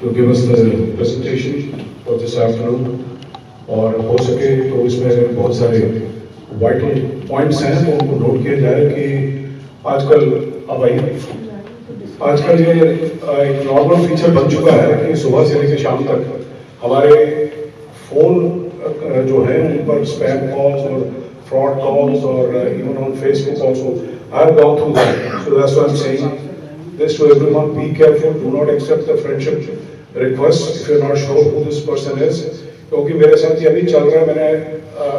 to give us the presentation for this afternoon. और हो सके तो इसमें बहुत सारे वाइटल पॉइंट्स हैं तो उनको नोट किया जाए कि आजकल आजकल ये एक नॉर्मल फीचर बन चुका है कि सुबह से लेकर शाम तक हमारे फोन जो है उन पर स्पैम कॉल्स और फ्रॉड कॉल्स और even on Facebook also I have gone through that, so that's why I am saying this to everyone, be careful, do not accept the friendship request if you are not sure who this person is, क्योंकि मेरे साथ ये अभी चल रहा है, मैंने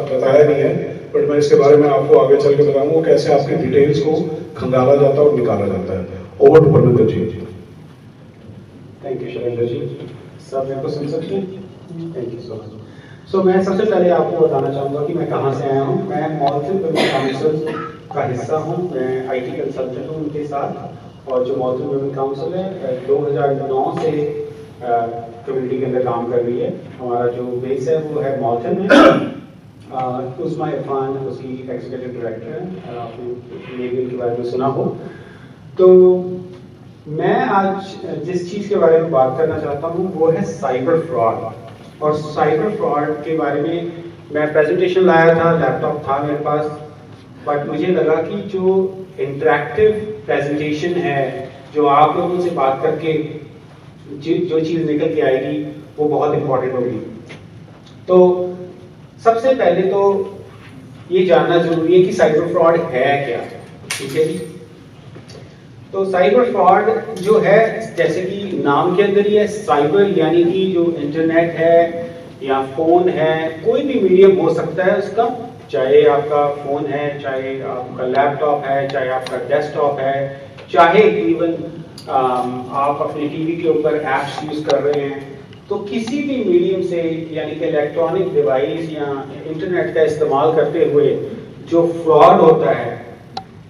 बताया नहीं है बट मैं इसके बारे में आपको आगे चल के बताऊंगा कैसे आपकी डिटेल्स को खंगाला जाता है और निकाला जाता है। Over to Parminder ji. Thank you Shailendra ji. सब मेरे को सुन सकते हैं? Thank you so much. So मैं सबसे पहले आपको बताना चाहूँगा कि मैं कहाँ से आया हूँ। मैं मॉलथिन वुमेन काउंसिल का हिस्सा हूँ, मैं IT कंसल्टेंट हूँ उनके साथ, और जो मॉलथिन वुमेन काउंसिल है 2009 से कम्युनिटी के अंदर काम कर रही है। हमारा जो बेस है वो है मॉलथिन में। उस्मा इरफान उसकी एग्जीक्यूटिव डायरेक्टर है, आपने लेबल के बारे में सुना हो। तो मैं आज जिस चीज़ के बारे में बात करना चाहता हूँ वो है साइबर फ्रॉड, और साइबर फ्रॉड के बारे में मैं प्रेजेंटेशन लाया था, लैपटॉप था मेरे पास, बट मुझे लगा कि जो इंटरेक्टिव प्रेजेंटेशन है, जो आप लोगों से बात करके जो चीज़ निकल के आएगी वो बहुत इम्पोर्टेंट होगी। तो सबसे पहले तो ये जानना जरूरी है कि साइबर फ्रॉड है क्या, ठीक है जी। तो साइबर फ्रॉड जो है, जैसे कि नाम के अंदर ही है, साइबर यानी कि जो इंटरनेट है या फोन है, कोई भी मीडियम हो सकता है उसका, चाहे आपका फोन है, चाहे आपका लैपटॉप है, चाहे आपका डेस्कटॉप है, चाहे इवन आप अपने टीवी के ऊपर ऐप्स यूज कर रहे हैं, तो किसी भी मीडियम से यानी कि इलेक्ट्रॉनिक डिवाइस या इंटरनेट का इस्तेमाल करते हुए जो फ्रॉड होता है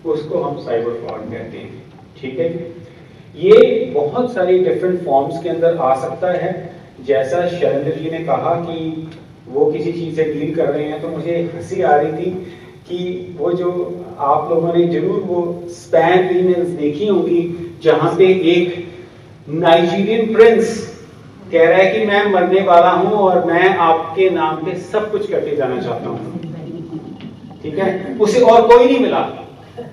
उसको हम साइबर फ्रॉड कहते हैं, ठीक है। ये बहुत सारी डिफरेंट फॉर्म्स के अंदर आ सकता है। जैसा शैलेंद्र जी ने कहा कि वो किसी चीज़ से डील कर रहे हैं, तो मुझे हंसी आ रही थी कि वो जो आप लोगों ने जरूर वो स्पैम ईमेल्स देखी होंगी जहां पे एक नाइजीरियन प्रिंस कह रहा है कि मैं मरने वाला हूं और मैं आपके नाम पे सब कुछ करके जाना चाहता हूं, ठीक है। उसे और कोई नहीं मिला,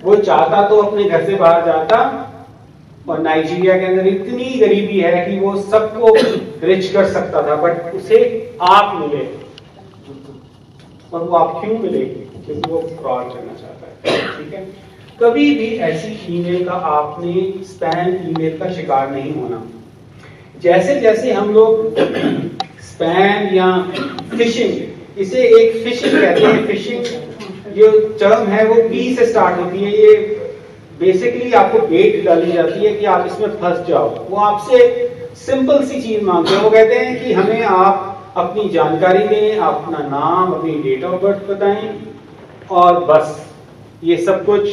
वो चाहता तो अपने घर से बाहर जाता, और नाइजीरिया के अंदर इतनी गरीबी है कि वो सबको रिच कर सकता था, बट उसे आप मिले। और वो आप क्यों मिले? क्योंकि वो फ्रॉड करना चाहता है, ठीक है। कभी भी ऐसी ईमेल का आपने स्पैम ईमेल का शिकार नहीं होना। जैसे जैसे हम लोग स्पैम या फिशिंग, इसे एक फिशिंग कहते हैं, फिशिंग जो टर्म है वो पी से स्टार्ट होती है। ये बेसिकली आपको बेट डाली जाती है कि आप इसमें फंस जाओ। वो आपसे सिंपल सी चीज मांगते हैं, वो कहते हैं कि हमें आप अपनी जानकारी दें, अपना नाम, अपनी डेट ऑफ बर्थ बताएं, और बस ये सब कुछ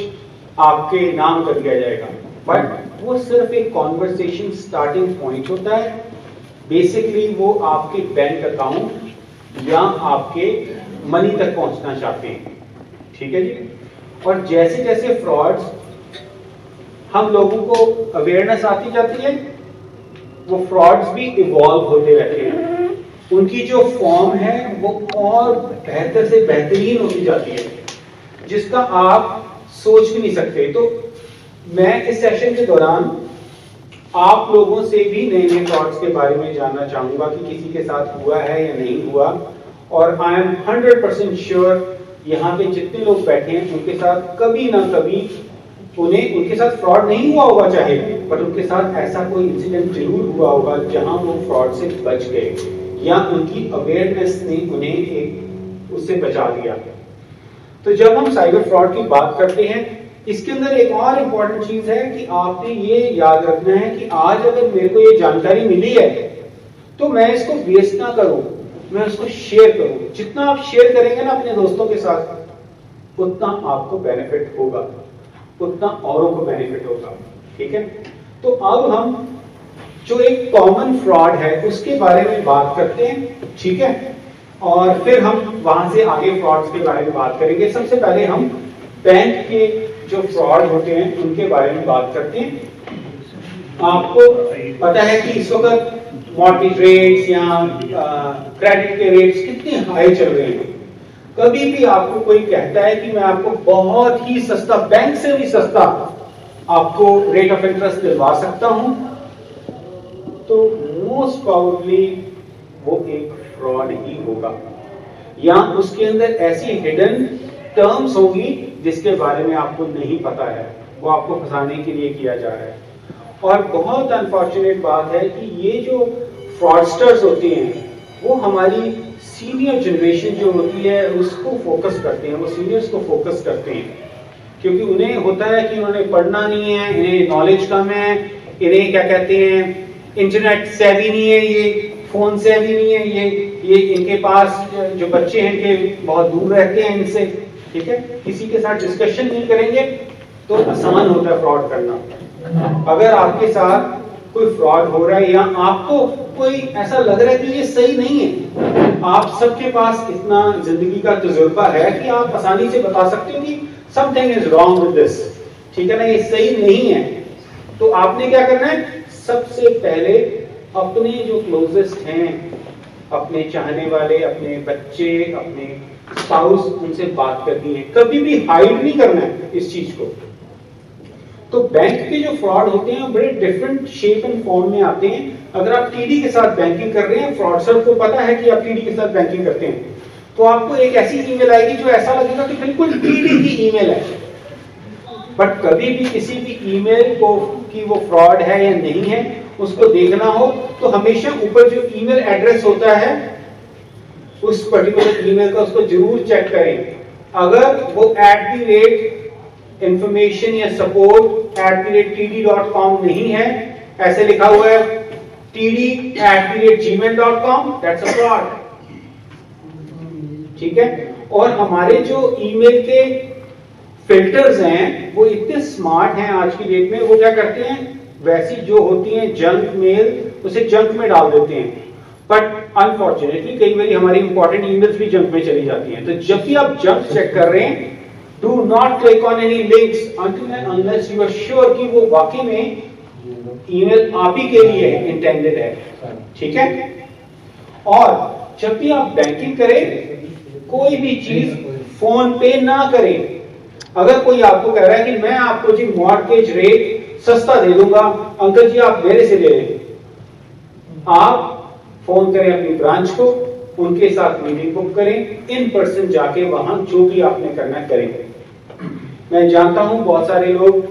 आपके नाम कर दिया जाएगा। बट वो सिर्फ एक कॉन्वर्सेशन स्टार्टिंग पॉइंट होता है। बेसिकली वो आपके बैंक अकाउंट या आपके मनी तक पहुंचना चाहते हैं, ठीक है जी। और जैसे जैसे फ्रॉड्स हम लोगों को अवेयरनेस आती जाती है, वो फ्रॉड्स भी इवॉल्व होते रहते हैं। उनकी जो फॉर्म है वो और बेहतर से बेहतरीन होती जाती है, जिसका आप सोच भी नहीं सकते। तो मैं इस सेशन के दौरान आप लोगों से भी नए नए फ्रॉड्स के बारे में जानना चाहूंगा कि किसी के साथ हुआ है या नहीं हुआ। और आई एम 100% श्योर यहाँ पे जितने लोग बैठे हैं उनके साथ कभी ना कभी उनके साथ फ्रॉड नहीं हुआ होगा चाहे, बट उनके साथ ऐसा कोई इंसिडेंट जरूर हुआ होगा जहां वो फ्रॉड से बच गए, या उनकी अवेयरनेस ने उन्हें एक उससे बचा दिया। तो जब हम साइबर फ्रॉड की बात करते हैं, इसके अंदर एक और इम्पॉर्टेंट चीज है कि आपने ये याद रखना है कि आज अगर मेरे को ये जानकारी मिली है तो मैं इसको वेस्ट ना करूं, मैं उसको शेयर करूं। जितना आप शेयर करेंगे ना अपने दोस्तों के साथ, उतना आपको बेनिफिट होगा, उतना औरों को बेनिफिट होगा, ठीक है। तो अब हम जो एक कॉमन फ्रॉड है उसके बारे में बात करते हैं, ठीक है, और फिर हम वहां से आगे फ्रॉड्स के बारे में बात करेंगे। सबसे पहले हम बैंक के जो फ्रॉड होते हैं उनके बारे में बात करते हैं। आपको पता है कि इस वक्त मॉर्गेज रेट्स या क्रेडिट के रेट्स कितने हाई चल रहे हैं। कभी भी आपको कोई कहता है कि मैं आपको बहुत ही सस्ता, बैंक से भी सस्ता आपको रेट ऑफ इंटरेस्ट दिलवा सकता हूं, तो मोस्ट प्रोबेबली वो एक फ्रॉड ही होगा, या उसके अंदर ऐसी हिडन टर्म्स होगी जिसके बारे में आपको नहीं पता है, वो आपको फंसाने के लिए किया जा रहा है। और बहुत अनफॉर्चुनेट बात है कि ये जो फ्रॉडस्टर्स होते हैं वो हमारी सीनियर जनरेशन जो होती है उसको फोकस करते हैं, वो सीनियर्स को फोकस करते हैं, क्योंकि उन्हें होता है कि उन्होंने पढ़ना नहीं है, इन्हें नॉलेज कम है, इन्हें क्या कहते हैं इंटरनेट सेवी नहीं है, ये फोन सेवी नहीं है, ये इनके पास जो बच्चे हैं इनके बहुत दूर रहते हैं इनसे, ठीक है, किसी के साथ डिस्कशन नहीं करेंगे तो आसान होता है फ्रॉड करना। अगर आपके साथ कोई फ्रॉड हो रहा है या आपको कोई ऐसा लग रहा है कि ये सही नहीं है, आप सबके पास इतना जिंदगी का तजुर्बा है कि आप आसानी से बता सकते हो कि something is wrong with this, ठीक है ना, ये सही नहीं है। तो आपने क्या करना है, सबसे पहले अपने जो क्लोजेस्ट हैं, अपने चाहने वाले, अपने बच्चे, अपने स्पाउस, उनसे बात करनी है, कभी भी हाइड नहीं करना है इस चीज को। तो बैंक के जो फ्रॉड होते हैं बड़े डिफरेंट शेप एंड फॉर्म में आते हैं। अगर आप टीडी के साथ बैंकिंग कर रहे हैं, फ्रॉडस्टर को पता है कि आप टीडी के साथ बैंकिंग करते हैं, तो आपको एक ऐसी ईमेल आएगी जो ऐसा लगेगा कि बिल्कुल टीडी की ईमेल है। बट कभी भी किसी भी ईमेल को कि वो फ्रॉड है या नहीं है उसको देखना हो तो हमेशा ऊपर जो ईमेल एड्रेस होता है उस पर्टिकुलर ईमेल का उसको जरूर चेक करें। अगर वो @information या support @td.com नहीं है, ऐसे लिखा हुआ है td@gmail.com, that's a fraud, ठीक है। और हमारे जो ईमेल के फिल्टर्स हैं वो इतने स्मार्ट हैं आज की डेट में, वो क्या करते हैं, वैसी जो होती हैं जंक मेल उसे जंक में डाल देते हैं। बट अनफॉर्चुनेटली कई बार हमारी इंपॉर्टेंट ईमेल्स भी जंक में चली जाती हैं। तो जब भी आप जंक चेक कर रहे हैं, do not click on any links until and unless you are sure कि वो वाकई में ईमेल आप ही के लिए इंटेंडेड है, ठीक है। और जब भी आप बैंकिंग करें, कोई भी चीज फोन पे ना करें। अगर कोई आपको कह रहा है कि मैं आपको जी मॉर्गेज रेट सस्ता दे दूंगा, अंकल जी आप मेरे से ले लें, आप फोन करें अपनी ब्रांच को, उनके साथ मीटिंग बुक करें, इन पर्सन जाके वहां जो भी आपने करना करें। मैं जानता हूं बहुत सारे लोग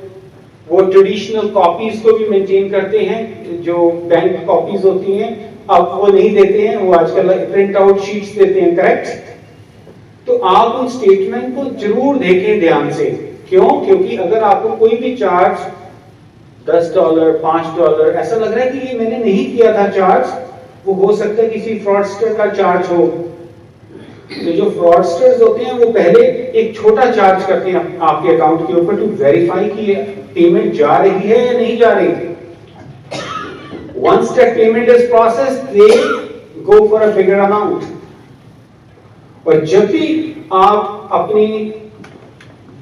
वो ट्रेडिशनल कॉपीज को भी मेंटेन करते हैं, जो बैंक कॉपीज होती हैं, अब वो नहीं देते हैं, वो आजकल प्रिंट आउट शीट्स देते हैं, करेक्ट। तो आप उन स्टेटमेंट को जरूर देखें ध्यान से। क्यों? क्योंकि अगर आपको कोई भी चार्ज $10, $5 ऐसा लग रहा है कि ये मैंने नहीं किया था चार्ज, वो हो सकता है किसी फ्रॉडस्टर का चार्ज हो। तो जो फ्रॉडस्टर्स होते हैं वो पहले एक छोटा चार्ज करते हैं आपके अकाउंट के ऊपर टू वेरीफाई कि पेमेंट जा रही है या नहीं जा रही। Once that payment is processed, they go for a bigger amount. और जब भी आप अपनी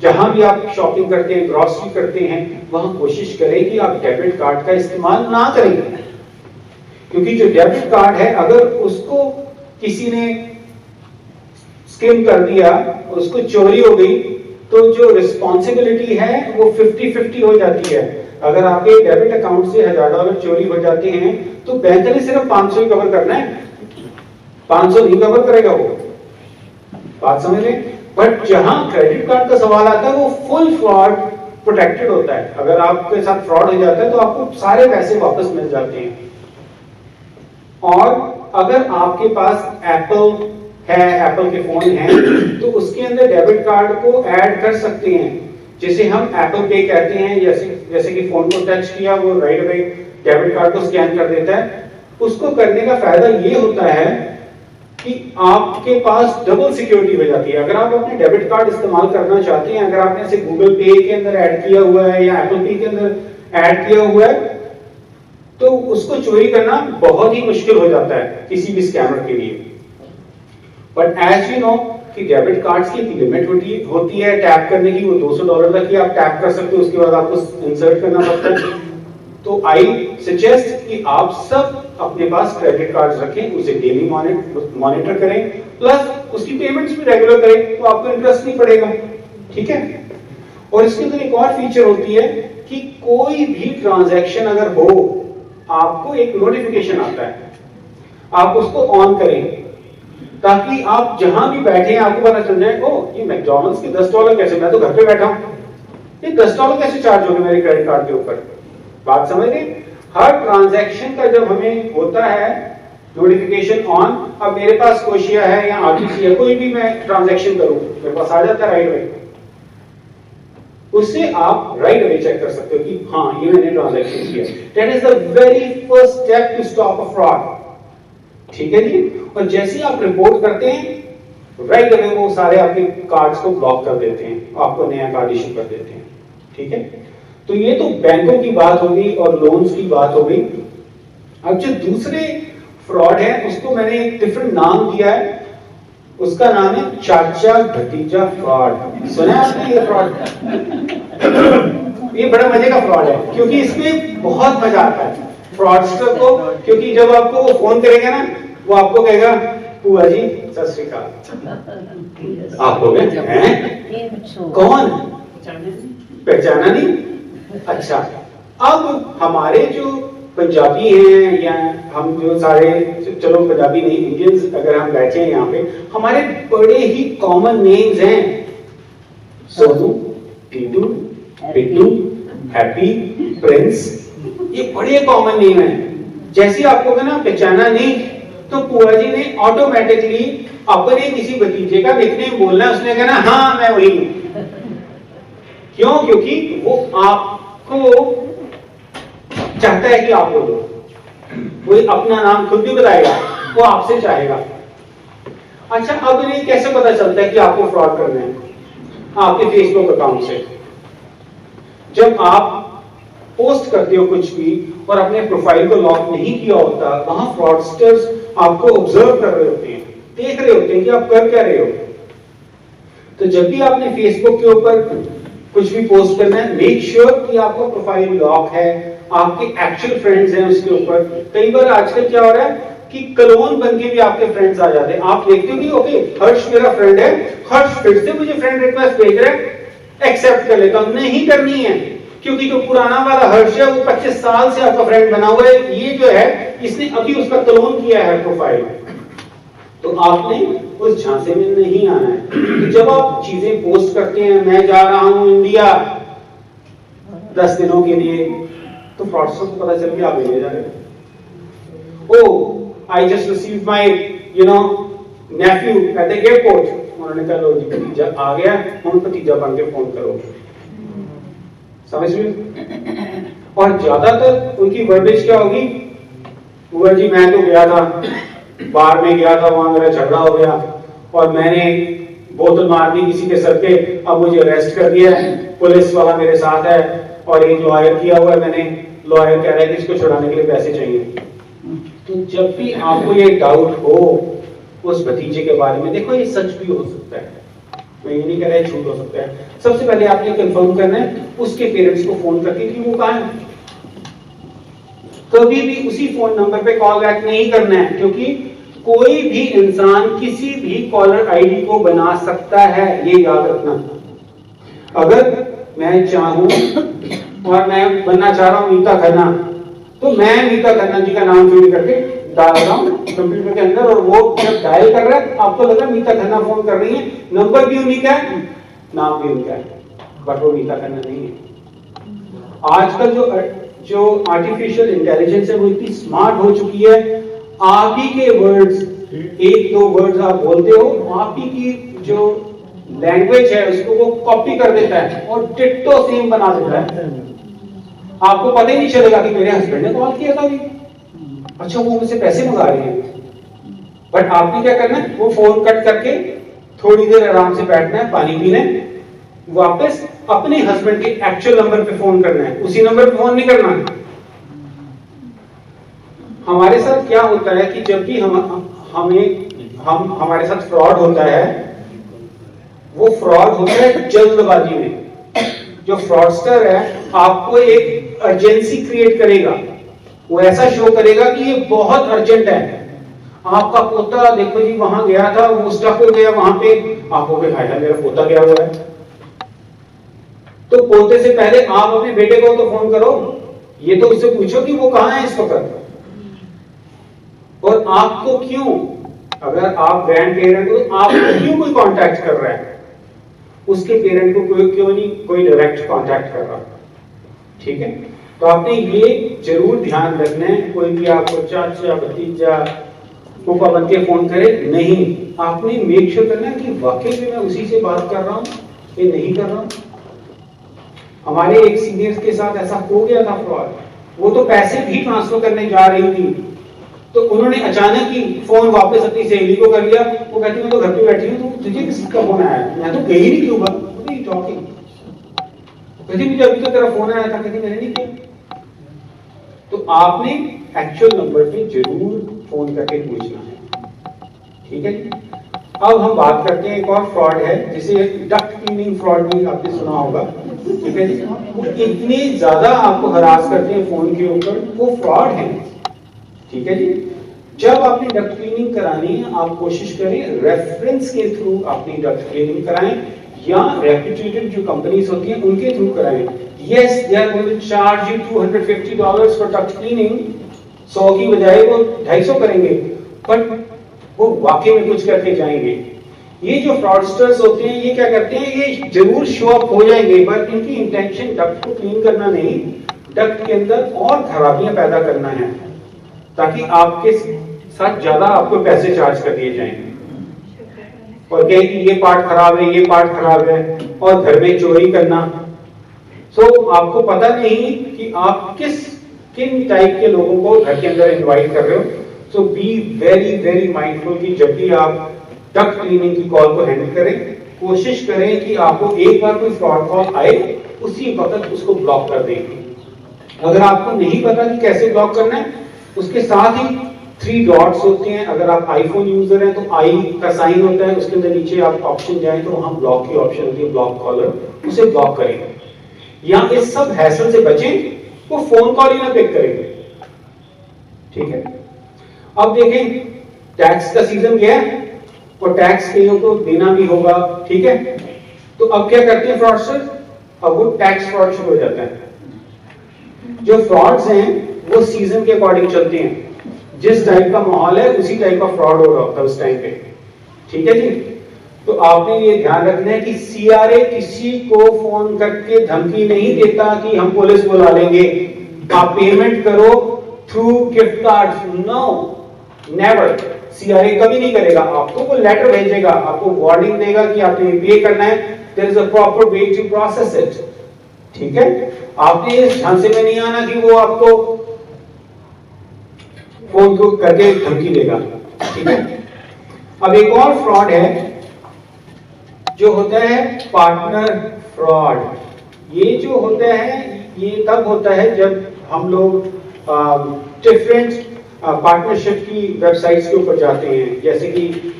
जहां भी आप शॉपिंग करते हैं, ग्रॉसरी करते हैं, वहां कोशिश करें कि आप डेबिट कार्ड का इस्तेमाल ना करें, क्योंकि जो डेबिट कार्ड है अगर उसको किसी ने स्किम कर दिया, उसको चोरी हो गई, तो जो रिस्पॉन्सिबिलिटी है वो 50-50 हो जाती है। अगर आपके डेबिट अकाउंट से $1000 चोरी हो जाते हैं तो बैंक ने सिर्फ 500 ही कवर करना है, 500 नहीं कवर करेगा वो, बात समझ लें। बट जहां क्रेडिट कार्ड का सवाल आता है वो फुल फ्रॉड प्रोटेक्टेड होता है। अगर आपके साथ फ्रॉड हो जाता है तो आपको सारे पैसे वापस मिल जाते हैं। और अगर आपके पास एप्पल है, एप्पल के फोन हैं, तो उसके अंदर डेबिट कार्ड को ऐड कर सकते हैं, जिसे हम एप्पल पे कहते हैं। जैसे कि फोन को टच किया, वो राइट अवे डेबिट कार्ड को स्कैन कर देता है। उसको करने का फायदा ये होता है कि आपके पास डबल सिक्योरिटी हो जाती है। अगर आप अपने डेबिट कार्ड इस्तेमाल करना चाहते हैं, अगर आपने इसे गूगल पे के अंदर ऐड किया हुआ है या एप्पल पे के अंदर ऐड किया हुआ है, तो उसको चोरी करना बहुत ही मुश्किल हो जाता है किसी भी स्कैमर के लिए। बट एज यू नो कि डेबिट कार्ड्स की एक लिमिट होती है टैप करने की, वो $200 तक ही आप टैप कर सकते हो, उसके बाद आपको इंसर्ट करना पड़ता है। तो आई सजेस्ट कि आप सब अपने पास क्रेडिट कार्ड रखें, उसे डेली मॉनिटर करें, प्लस उसकी पेमेंट्स भी रेगुलर करें, तो आपको इंटरेस्ट नहीं पड़ेगा। ठीक है। और इसके अंदर एक और फीचर होती है कि कोई भी ट्रांजैक्शन अगर हो, आपको एक नोटिफिकेशन आता है, आप उसको ऑन करें ताकि आप जहां भी बैठे हैं आपको पता चल जाए, ओ ये मैकडॉनल्ड्स के $10 कैसे, मैं तो घर पे बैठा हूं, ये $10 कैसे चार्ज हो गए मेरे क्रेडिट कार्ड के ऊपर। बात समझ रहे? हर ट्रांजैक्शन का जब हमें होता है नोटिफिकेशन ऑन, अब मेरे पास कोशिया है या आरटीसी है, कोई भी मैं ट्रांजैक्शन करूं मेरे पास आ जाता है राइट अवे, उससे आप राइट अवे चेक कर सकते हो कि हाँ ये मैंने ट्रांजैक्शन किया। That is the very first step to stop a fraud. ठीक है जी। और जैसे ही आप रिपोर्ट करते हैं राइट अवे वो सारे आपके कार्ड्स को ब्लॉक कर देते हैं, आपको नया कार्ड इशू कर देते हैं। ठीक है। तो ये तो बैंकों की बात हो गई और लोन्स की बात हो गई। अब जो दूसरे फ्रॉड है उसको मैंने एक डिफरेंट नाम दिया है, उसका नाम है चाचा भतीजा फ्रॉड। सुना है आपने ये फ्रॉड? ये बड़ा मजे का फ्रॉड है क्योंकि इसमें बहुत मजा आता है फ्रॉडस्टर को, क्योंकि जब आपको वो फोन करेगा ना, वो आपको कहेगा बुआ जी सत श्री अकाल। आप हो गए हैं कौन, पहचाना नहीं? अच्छा, अब हमारे जो पंजाबी हैं या हम जो सारे, चलो पंजाबी नहीं इंडियंस अगर हम बैठे हैं यहाँ पे, हमारे बड़े ही कॉमन नेम्स हैं, सोनू, टीटू, पिट्टू, हैप्पी, प्रिंस, ये बड़े कॉमन नेम हैं। जैसे आपको ना पहचाना नहीं तो बुआ जी ने ऑटोमेटिकली अपने किसी भतीजे का निकनेम बोलना, उसने कहना हाँ मैं वही हूं। क्यों? क्योंकि वो आपको चाहता है कि आप बोलो, वो अपना नाम खुद भी बताएगा, वो आपसे चाहेगा। अच्छा, अब इन्हें कैसे पता चलता है कि आपको फ्रॉड करना है? आपके फेसबुक अकाउंट से जब आप पोस्ट करते हो कुछ भी और अपने प्रोफाइल को लॉक नहीं किया होता, वहां फ्रॉडस्टर्स आपको ऑब्जर्व कर रहे होते हैं, देख रहे होते हैं कि आप कर क्या रहे हो। तो जब भी आपने फेसबुक के ऊपर कुछ भी पोस्ट करना है, मेक श्योर कि आपका प्रोफाइल लॉक है, आपके एक्चुअल फ्रेंड्स हैं उसके ऊपर। कई बार आजकल क्या हो रहा है कि क्लोन बन के भी आपके फ्रेंड्स आ जाते हैं। आप देखते हो कि ओके हर्ष मेरा फ्रेंड है, हर्ष फिर से मुझे फ्रेंड रिक्वेस्ट भेज रहा है, एक्सेप्ट कर लेता हूं। नहीं करनी है, क्योंकि जो पुराना वाला हर्ष है वो 25 साल से आपका फ्रेंड बना हुआ है, ये जो है इसने अभी उसका क्लोन किया है प्रोफाइल। तो आपने उस झांसे में नहीं आना है। तो जब आप चीजें पोस्ट करते हैं, मैं जा रहा हूं इंडिया 10 दिनों के लिए, तो फ्रॉडस्टर को पता चल गया आप इंडिया जा रहे हो। Oh I just received my nephew at the airport. उन्होंने कहा लो जी भतीजा आ गया, हम भतीजा बन के फोन करो। समझ में? और ज्यादातर उनकी वर्डिश क्या होगी, बुआ जी मैं तो गया था, बार में गया था, वहां मेरा झगड़ा हो गया और मैंने बोतल मार दी किसी के सर पे, अब मुझे अरेस्ट कर दिया है, पुलिस वाला मेरे साथ है और एक लॉयर किया हुआ है मैंने, लॉयर कह रहा है कि इसको छुड़ाने के लिए पैसे चाहिए। तो जब भी आपको ये डाउट हो उस भतीजे के बारे में, देखो ये सच भी हो सकता है, मैं ये नहीं कह रहा है झूठ हो सकता है। सबसे पहले आपने कंफर्म करना है उसके पेरेंट्स को फोन करके कि वो कहां है। कभी भी उसी फोन नंबर पे कॉल बैक नहीं करना है, क्योंकि कोई भी इंसान किसी भी कॉलर आईडी को बना सकता है, ये याद रखना। अगर मैं चाहूं और मैं बनना चाह रहा हूं मीता खन्ना, तो मैं मीता खन्ना जी का नाम चुन करके डाल रहा हूं कंप्यूटर के अंदर, और वो जब डायल कर रहा है आपको लगा मीता खन्ना फोन कर रही है, नंबर भी उन्हीं का है, नाम भी उनका है, बट वो मीता खन्ना नहीं है। आजकल जो आर्टिफिशियल इंटेलिजेंस है वो इतनी स्मार्ट हो चुकी है, आप ही के वर्ड्स, एक दो वर्ड्स आप बोलते हो, आप ही की जो लैंग्वेज है उसको वो कॉपी कर देता है और डिट्टो सेम बना देता है। आपको पता ही नहीं चलेगा कि मेरे हस्बैंड ने कॉल किया था अभी, अच्छा वो मुझसे पैसे मंगा रहे हैं। बट आपने क्या करना है, वो फोन कट करके थोड़ी देर आराम से बैठना है, पानी पीना है, वापस अपने हस्बैंड के एक्चुअल नंबर पे फोन करना है, उसी नंबर पे फोन नहीं करना। हमारे साथ क्या होता है कि जब भी हमारे साथ फ्रॉड होता है, वो फ्रॉड होता है जल्दबाजी में। जो फ्रॉडस्टर है आपको एक अर्जेंसी क्रिएट करेगा, वो ऐसा शो करेगा कि ये बहुत अर्जेंट है। आपका पोता देखो जी वहां गया था, वो स्टक हो गया वहां पे, आपको भी हाय हाय मेरा पोता गया हुआ है। तो पोते से पहले आप अपने बेटे को तो फोन करो, ये तो उससे पूछो कि वो कहां है इस वक्त, और आपको क्यों, अगर आप ग्रैंड पेरेंट हो तो आपको क्यों कोई कांटेक्ट कर रहा है, उसके पेरेंट को कोई क्यों नहीं कोई डायरेक्ट कांटेक्ट कर रहा। ठीक है, तो आपने ये जरूर ध्यान रखना है, कोई भी आपको चाचा भतीजा फूफा बन के फोन करे नहीं, आपने मेक श्योर करना है कि वाकई में मैं उसी से बात कर रहा हूं ये नहीं कर रहा हूं। हमारे एक सीनियर के साथ ऐसा हो गया था फ्रॉड, वो तो पैसे भी ट्रांसफर करने जा रही थी, तो उन्होंने अचानक ही फोन वापस अपनी सहेली को कर लिया। वो कहती मैं तो घर पे बैठी हूँ, तो तुझे किसका फोन आया? मैं तो गई नहीं क्यों टॉकिंग, कहती मुझे अभी तो तेरा फोन आया था, कहती मैंने नहीं किया। तो आपने एक्चुअल नंबर पे जरूर फोन करके पूछना है। ठीक है जी, अब हम बात करते हैं एक और फ्रॉड है जिसे डक्ट क्लीनिंग फ्रॉड भी आपने सुना होगा। ठीक है जी, वो इतने ज्यादा आपको हरास करते हैं फोन के ऊपर, वो फ्रॉड है। ठीक है जी, जब आपने डक्ट क्लीनिंग करानी है आप कोशिश करें रेफरेंस के थ्रू अपनी डक्ट क्लीनिंग कराएं, या रेप्यूटेड जो कंपनीज होती हैं उनके थ्रू कराएं। Yes, they are going to charge you $250 for duct cleaning, 100 की बजाय वो 250 करेंगे, बट वो वाकई में कुछ करके जाएंगे। ये जो फ्रॉडस्टर्स होते हैं ये क्या करते हैं, ये जरूर शो अप हो जाएंगे, पर इनकी इंटेंशन डक्ट को क्लीन करना नहीं, डक्ट के अंदर और खराबियां पैदा करना है, ताकि आपके साथ ज्यादा आपको पैसे चार्ज कर दिए जाएंगे और कहें कि ये पार्ट खराब है, ये पार्ट खराब है, और घर में चोरी करना। सो आपको पता नहीं कि आप किन टाइप के लोगों को घर के अंदर इनवाइट कर रहे हो। सो बी वेरी वेरी माइंडफुल कि जब भी आप डक्ट क्लीनिंग की कॉल को हैंडल करें, कोशिश करें कि आपको एक बार कोई फ्रॉड कॉल आए उसी वक्त उसको ब्लॉक कर दें। अगर आपको नहीं पता कि कैसे ब्लॉक करना है, उसके साथ ही 3 डॉट्स होते हैं, अगर आप आईफोन यूजर हैं तो आई का साइन होता है, उसके अंदर नीचे आप ऑप्शन जाएं तो वहां ब्लॉक की ऑप्शन होती है, ब्लॉक कॉलर, उसे ब्लॉक करेंगे। या इस सब हैसल से बचें, वो फोन कॉल ही ना पिक करेंगे। ठीक है, अब देखें टैक्स का सीजन गया है और टैक्स कईयों को देना भी होगा। ठीक है, तो अब क्या करते हैं फ्रॉडस्टर, अब वो टैक्स फ्रॉड शुरू हो जाता है। जो फ्रॉड्स हैं वो सीजन के अकॉर्डिंग चलते हैं, जिस टाइप का माहौल है उसी टाइप का फ्रॉड हो रहा होता है उस टाइम पे। ठीक है जी, तो आपने ये ध्यान रखना है कि सीआरए किसी को फोन करके धमकी नहीं देता कि हम पुलिस बुला लेंगे, आप पेमेंट करो through gift card, no never, CRA कभी नहीं करेगा। आपको वो लेटर भेजेगा, आपको वार्निंग देगा कि आपने पे करना है, there is a proper way to process it. ठीक है, आपने इस झांसे में नहीं आना कि वो आपको फोन को करके धमकी देगा। ठीक है, अब एक और फ्रॉड है जो होता है पार्टनर फ्रॉड। ये जो होता है ये तब होता है जब हम लोग डिफरेंट पार्टनरशिप की वेबसाइट्स के ऊपर जाते हैं, जैसे कि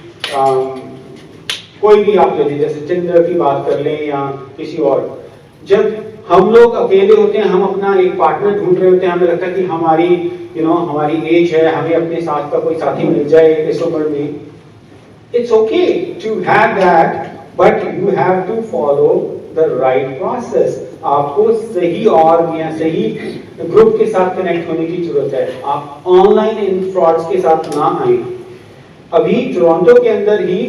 कोई भी आप ले लीजिए, जैसे टिंडर की बात कर लें या किसी और। जब हम लोग अकेले होते हैं, हम अपना एक पार्टनर ढूंढ रहे होते हैं, हमें लगता है कि हमारी हमारी एज है, हमें अपने साथ का कोई साथी मिल जाए इस उम्र में। It's okay to have that, but you have to follow the right process. आपको सही और या सही ग्रुप के साथ कनेक्ट होने की जरूरत है। आप ऑनलाइन इन फ्रॉड्स के साथ ना आए। अभी टोरंटो के अंदर ही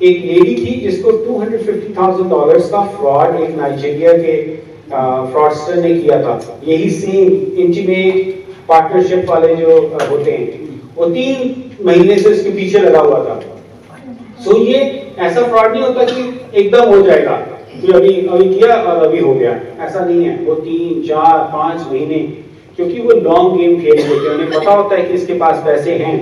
एक लेडी थी जिसको $250,000 का फ्रॉड एक नाइजीरिया के फ्रॉडस्टर ने किया था। यही सेम इंटीमेट पार्टनरशिप वाले जो होते हैं, वो 3 महीने से उसके पीछे लगा हुआ था। सो ये ऐसा फ्रॉड नहीं होता कि एकदम हो जाएगा कि अभी किया और अभी हो गया, ऐसा नहीं है। वो 3, 4, 5 महीने, क्योंकि वो लॉन्ग गेम खेल रहे थे, उन्हें पता होता है कि इसके पास पैसे हैं,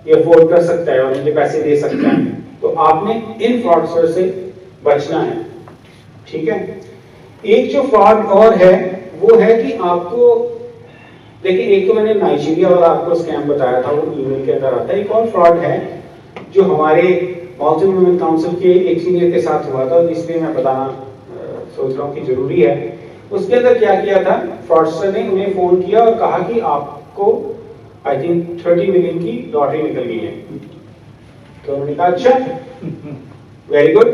ये अफोर्ड कर सकता है और मुझे पैसे दे सकता है। तो आपने इन फ्रॉडस्टर से बचना है। ठीक है, एक जो फ्रॉड और है वो है कि आपको देखिए, एक तो मैंने नाइजीरिया वाला आपको स्कैम बताया था, वो ईमेल के अंदर आता है। एक और फ्रॉड है जो हमारे मॉल्टन वुमेन काउंसिल के एक सीनियर के साथ हुआ था, इसलिए मैं बताना सोच रहा हूँ कि जरूरी है। उसके अंदर क्या किया था, फ्रॉडस्टर ने उन्हें फोन किया और कहा कि आपको आई थिंक 30 मिलियन की लॉटरी निकल गई है। तो उन्होंने कहा अच्छा वेरी गुड,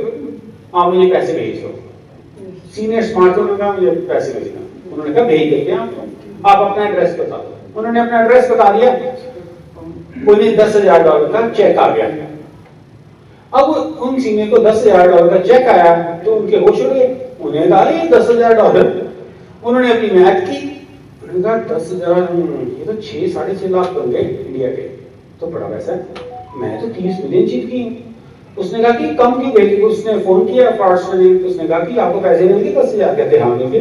आप मुझे पैसे भेज दो। सीनियर स्मार्टफोन ने कहा मुझे पैसे भेजना। उन्होंने कहा भेज देते हैं आपको, आप अपना एड्रेस बता दो। उन्होंने अपना एड्रेस बता दिया, उन्हें $10,000 का चेक आ गया। अब उन सीनियर को $10,000 का चेक आया तो उनके होश उड़ गए। उन्हें कहा ये $10,000। उन्होंने अपनी मैथ की, उन्होंने कहा 10,000 ये तो 6-6.5 लाख बन गए इंडिया के, तो बड़ा पैसा है, मैं तो 30 मिलियन जीत गई हूँ। उसने कहा कि कम क्यों भेजी? उसने फोन किया फ्रॉडस्टर ने, उसने कहा कि आपको पैसे मिल गए 10,000? कहते हाँ मिल गए।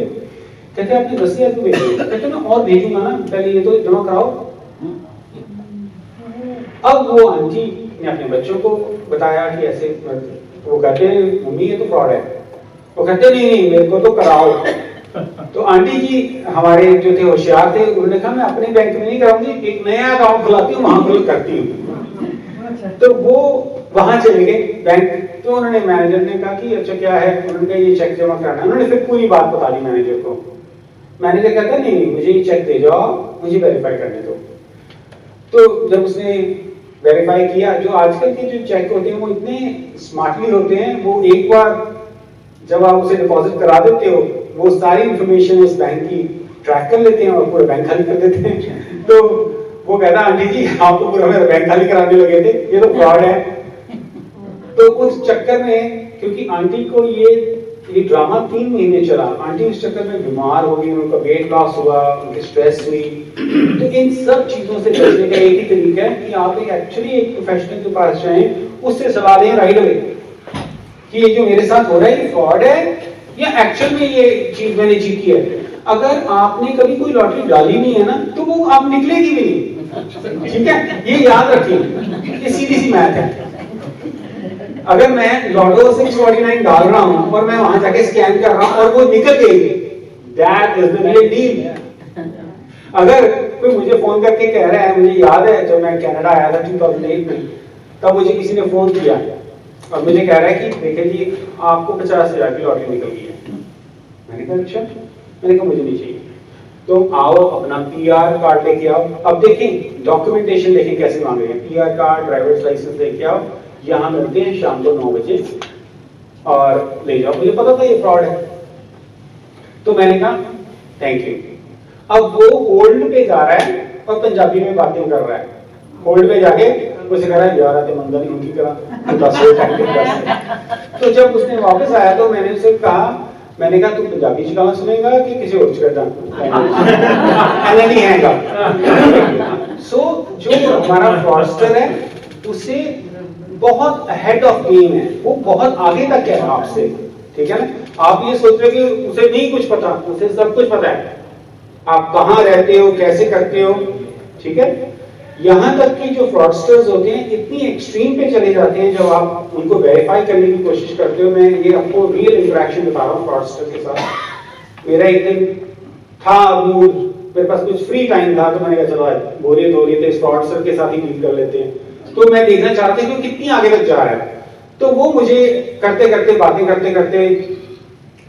कहते आपने 10,000 क्यों भेजे? कहते मैं और भेजूंगा ना, पहले ये तो जमा कराओ। अब वो आंटी ने अपने बच्चों को बताया कि ऐसे, वो कहते हैं मम्मी ये तो फ्रॉड है। वो कहते नहीं नहीं मेरे को तो कराओ। तो आंटी जी हमारे जो थे होशियार थे, उन्होंने कहा मैं अपने बैंक में नहीं कराऊंगी, एक नया अकाउंट खुलाती हूँ, वहां क्लोज करती हूँ। तो वो वहां चले गए बैंक। तो उन्होंने मैनेजर ने कहा कि अच्छा क्या है? उन्होंने कहा ये चेक जमा कराना है। उन्होंने फिर पूरी बात बता दी मैनेजर को। मैनेजर कहता नहीं नहीं मुझे ये चेक दे जाओ, मुझे वेरीफाई करने दो। तो जब उसने वेरीफाई किया, जो आजकल के जो चेक होते हैं वो इतने स्मार्टली होते हैं, वो एक बार जब आप उसे डिपॉजिट करा देते हो, वो सारी इंफॉर्मेशन इस बैंक की ट्रैक कर लेते हैं और पूरा बैंक खाली कर देते हैं। तो वो कहता आंटी जी आप तो पूरा मेरा बैंक खाली कराने लगे थे, ये तो फ्रॉड है। तो उस चक्कर में, क्योंकि आंटी को ये ड्रामा 3 महीने चला, आंटी इस चक्कर में बीमार हो गई, उनका वेट लॉस हुआ, उनकी स्ट्रेस हुई। तो इन सब चीजों से बचने का एक ही तरीका है कि आप एक्चुअली एक प्रोफेशनल के पास जाएं, उससे सलाह लें राइट अवे कि ये जो मेरे साथ हो रहा है ये फ्रॉड है या एक्चुअल में ये चीज मैंने जीती है। अगर आपने कभी कोई लॉटरी डाली नहीं है ना, तो वो आप निकलेगी भी नहीं। ठीक है, ये याद रखिए, ये सीधी सी मैथ है। अगर मैं लॉटो 649 डाल रहा हूं और मैं वहां जाके स्कैन कर रहा हूं और वो निकल गई, that is the real deal. अगर कोई मुझे फोन करके कह रहा है, मुझे याद है जब मैं कनाडा आया था 2008 में, तब मुझे किसी ने फोन किया और मुझे कह रहा है कि देखिए जी आपको 50,000 की लॉटरी निकल गई है। मैंने कहा अच्छा, मैंने कहा मुझे नहीं चाहिए। तो आओ अपना पीआर कार्ड लेके आओ। अब देखें डॉक्यूमेंटेशन देखें कैसे मांग रहे हैं, पीआर कार्ड, ड्राइवर्स लाइसेंस लेके आओ, यहाँ मिलते हैं शाम को 9 बजे और ले जाओ। मुझे पता था ये फ्रॉड है, तो मैंने कहा थैंक यू। अब वो होल्ड पे जा रहा है और पंजाबी में बातें कर रहा है। होल्ड पे जाके उसे कह रहा है यार आते मंदा नहीं उनकी तरह। तो जब उसने वापस आया तो मैंने उससे कहा, मैंने कहा तू पंजाबी च गाना सुनेगा कि किसी और चीज नहीं है। सो जो हमारा फ्रॉडस्टर है उसे बहुत अहेड ऑफ गेम है, वो बहुत आगे तक है आपसे। ठीक है ना, आप ये सोच रहे कि उसे नहीं कुछ पता, उसे सब कुछ पता है, आप कहाँ रहते हो, कैसे करते हो। ठीक है, यहां तक कि जो फ्रॉडस्टर्स होते हैं इतनी एक्सट्रीम पे चले जाते हैं जब आप उनको वेरीफाई करने की कोशिश करते हो। मैं ये आपको रियल इंटरेक्शन बता रहा हूँ फ्रॉडस्टर के साथ। मेरा एक दिन था मूड, मेरे पास कुछ फ्री टाइम था, तो मैंने कहा चलो बोरियत हो रही है, इस फ्रॉडस्टर के साथ ही डील कर लेते हैं। तो मैं देखना चाहता हूँ कि कितनी आगे तक जा रहा है। तो वो मुझे करते करते बातें करते करते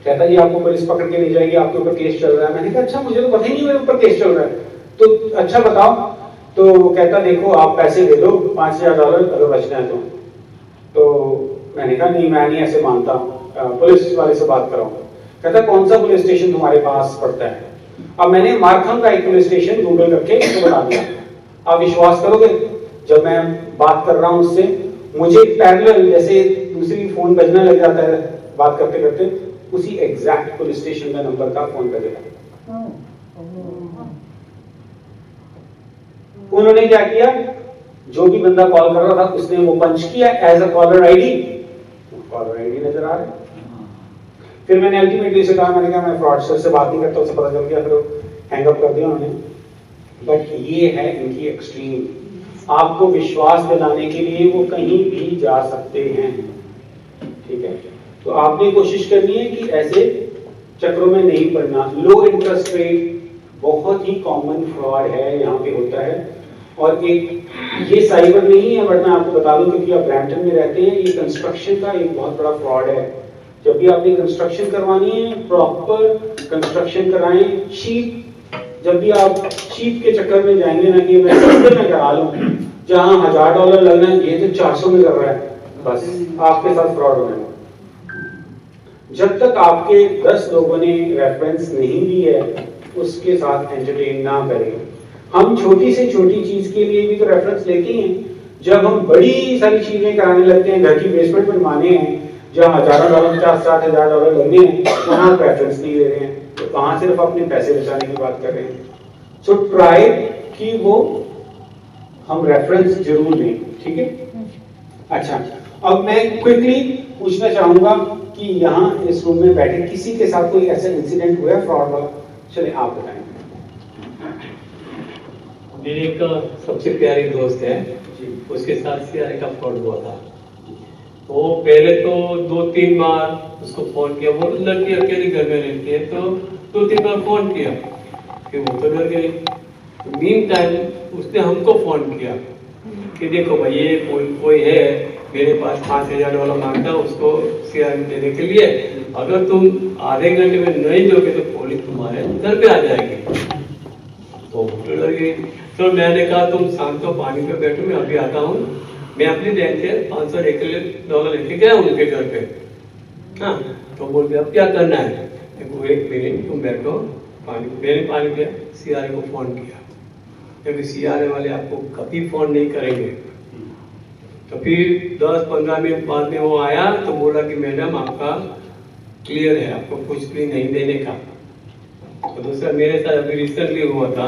कहता जी आपको पुलिस पकड़ के ले जाएगी, आपके ऊपर केस चल रहा है। मैंने कहा अच्छा, मुझे तो पता ही नहीं मेरे ऊपर केस चल रहा है, तो अच्छा बताओ। तो कहता देखो आप पैसे दे दो $5,000 अगर बचना है तो मैंने कहा नहीं मैं नहीं ऐसे मानता, पुलिस वाले से बात कराऊं। कहता कौन सा पुलिस स्टेशन तुम्हारे पास पड़ता है? अब मैंने मार्कहम का एक पुलिस स्टेशन गूगल करके उसको बता दिया। आप विश्वास करोगे, जब मैं बात कर रहा हूं उससे, मुझे पैरेलल जैसे दूसरी फोन बजना लग जाता है बात करते करते, उसी एग्जैक्ट पुलिस स्टेशन का नंबर का फोन कर देगा। उन्होंने क्या किया, जो भी बंदा कॉल कर रहा था उसने वो पंच किया as a caller ID, caller ID नजर आ रहा है। फिर मैंने अल्टीमेटली से कहा, मैंने कहा मैं फ्रॉडस्टर से बात नहीं करता, उसे पता चल गया, फिर हैंग अप कर दिया उन्होंने। बट ये है इनकी एक्सट्रीम, आपको विश्वास दिलाने के लिए वो कहीं भी जा सकते हैं। ठीक है, तो आपने कोशिश करनी है कि ऐसे चक्रों में नहीं पड़ना। लो इंटरेस्ट रेट बहुत ही कॉमन फ्रॉड है, यहाँ पे होता है। और एक ये साइबर नहीं है, बट मैं आपको बता दूं क्योंकि आप ब्रैम्पटन में रहते हैं, ये कंस्ट्रक्शन का एक बहुत बड़ा फ्रॉड है। जब भी आपने कंस्ट्रक्शन करवानी है प्रॉपर कंस्ट्रक्शन कराएं। शीप, जब भी आप शीप के चक्कर में जाएंगे ना कि मैं सस्ते में करा लूं, जहां $1000 लगना है ये तो 400 में कर रहा है, बस आपके साथ फ्रॉड होना है। जब तक आपके 10 लोगों ने रेफरेंस नहीं दी है उसके साथ एंटरटेन ना करें। हम छोटी से छोटी चीज के लिए भी तो रेफरेंस लेते हैं। जब हम बड़ी सारी चीजें कराने लगते हैं, घर की बेसमेंट बनवाने हैं जहाँ $1000 $50,000 लगने हैं, वहां रेफरेंस नहीं ले रहे हैं, तो कहां सिर्फ अपने पैसे बचाने की बात कर रहे हैं। सो ट्राई कि वो हम रेफरेंस जरूर लें, ठीक है। अच्छा, अब मैं क्विकली पूछना चाहूंगा कि यहाँ इस रूम में बैठे किसी के साथ कोई ऐसा इंसिडेंट हुआ है फ्रॉड वाला? चलिए आप बताएं। मेरे एक सबसे प्यारी दोस्त है, उसके साथ सीआरए का फ्रॉड हुआ था। वो पहले तो 2-3 बार उसको फोन किया, वो लड़की अकेली घर में रहती है, तो 2-3 बार फोन किया कि वो तो डर गई। मीन टाइम उसने हमको फोन किया कि देखो भाई ये कोई है मेरे पास $5000 मांगता, उसको सीआरए देने के लिए, अगर तुम आधे घंटे में नहीं दोगे तो पुलिस तुम्हारे घर पे आ जाएगी। तो वो डर गई। तो मैंने कहा तुम शाम को पानी पे बैठो, मैं अभी आता हूँ। मैं अपनी बैंक से $500 लेके गया उनके घर पे। हाँ, तो बोल दिया अब क्या करना है? देखो 1 मिनट तुम बैठो, मैंने पानी पिया, सीआरए को फोन किया, क्योंकि सीआरए वाले आपको कभी फोन नहीं करेंगे। तो फिर 10-15 मिनट बाद में वो आया तो बोला कि मैडम आपका क्लियर है, आपको कुछ भी नहीं देने का। तो दूसरा मेरे साथ अभी रिसेंटली हुआ था,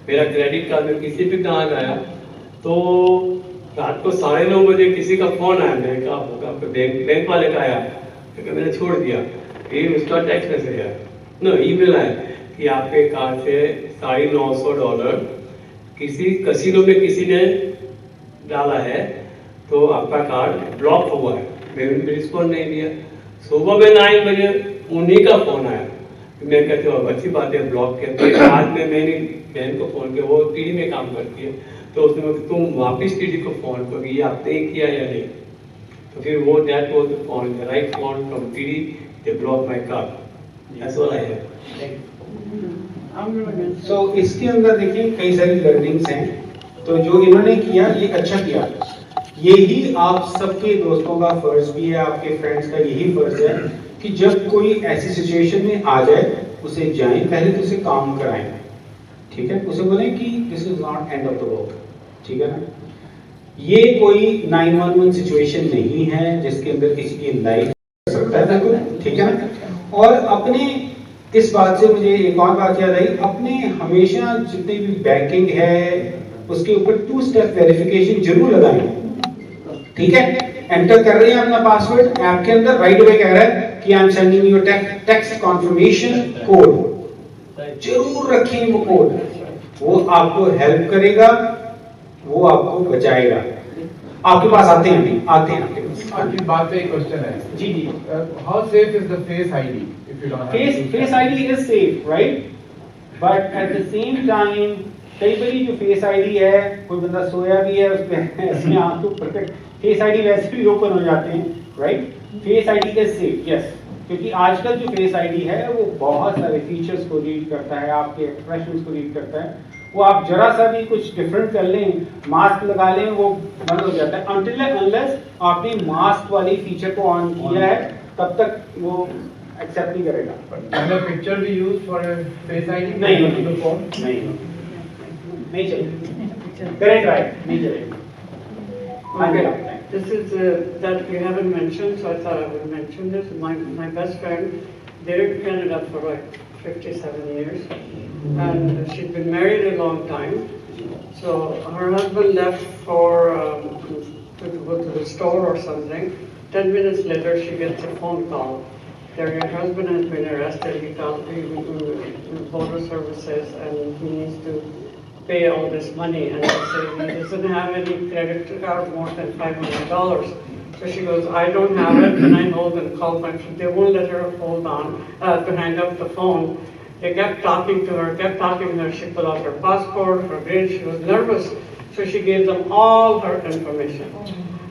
मेरा क्रेडिट कार्ड में किसी भी कहा गया तो रात को 9:30 बजे किसी का फोन आया, मैंने कहा होगा बैंक वाले का आया, क्योंकि मैंने छोड़ दिया। फिर उसका टेक्स्ट मैसेज आया, नो ईमेल आया कि आपके कार्ड से $950 किसी कसिनो में किसी ने डाला है, तो आपका कार्ड ब्लॉक हुआ है। मैंने रिस्पॉन्ड नहीं दिया। सुबह में 9 बजे उन्हीं का फोन आया। मैं कहते हो अच्छी बात है, ब्लॉक किया। तो बाद में मैंने बहन को फोन किया, वो टीडी में काम करती है, तो उसने बोला तुम वापस टीडी को फोन करो ये आपने किया या नहीं। तो फिर वो that was the phone, the right phone from TD, they block my card. That's all I have. So इसके अंदर देखिए कई सारी लर्निंग्स हैं, तो जो इन्होंने किया ये अच्छा किया। यही आप सबके दोस्तों का फर्ज भी है, आपके फ्रेंड्स का यही फर्ज है कि जब कोई ऐसी सिचुएशन में आ जाए उसे जाएं, पहले तो उसे काम कराएं, ठीक है। उसे बोलें कि this is not end of the world, ठीक है ना। ये कोई 911 सिचुएशन नहीं है जिसके अंदर किसी की लाइफ सकता है, ठीक है ना। और अपने इस बात से मुझे एक और बात याद आई, अपने हमेशा जितनी भी बैंकिंग है उसके ऊपर 2 स्टेप वेरिफिकेशन जरूर लगाएं, ठीक है। एंटर कर रहे हैं अपना पासवर्ड, ऐप के अंदर राइट अवे कह रहा है कि I am sending you text conformation code, जरूर रखें वो कोड, वो आपको हेल्प करेगा, वो आपको बचाएगा। आपके पास आते हैं नहीं आते हैं आपके पास। आपकी बात पे एक क्वेश्चन है जी जी। How safe is the face ID if you don't have face ID is safe, right, but at the same time कई बारी जो फेस आईडी है, कोई बंदा सोया भी है उसमें ऐसे आंख तो प्रकट, फेस आईडी वैसे भी ओपन हो जाते हैं, right. Face ID is safe, yes, क्योंकि आजकल जो फेस आईडी है वो बहुत सारे फीचर्स को रीड करता है, आपके एक्सप्रेशंस को रीड करता है। वो आप जरा सा भी कुछ डिफरेंट कर लें, मास्क लगा लें, वो बंद हो जाता है। अनटिल अनलेस आपने मास्क वाली फीचर को ऑन किया है तब तक वो एक्सेप्ट नहीं करेगा। Can the picture be used for face ID? नहीं द फोन नहीं चलेगा, करें ट्राई, नहीं चलेगा। Okay. This is that we haven't mentioned, so I thought I would mention this. My best friend, they lived in Canada for like 57 years, and she'd been married a long time. So her husband left for to go to the store or something. 10 minutes later, she gets a phone call. That your husband has been arrested. He called border services, and he needs to pay all this money, and they say he doesn't have any credit card more than $500. So she goes, I don't have it, and I know them call my, they won't let her hold on to hang up the phone. They kept talking to her, she pulled out her passport, her grade, she was nervous, so she gave them all her information.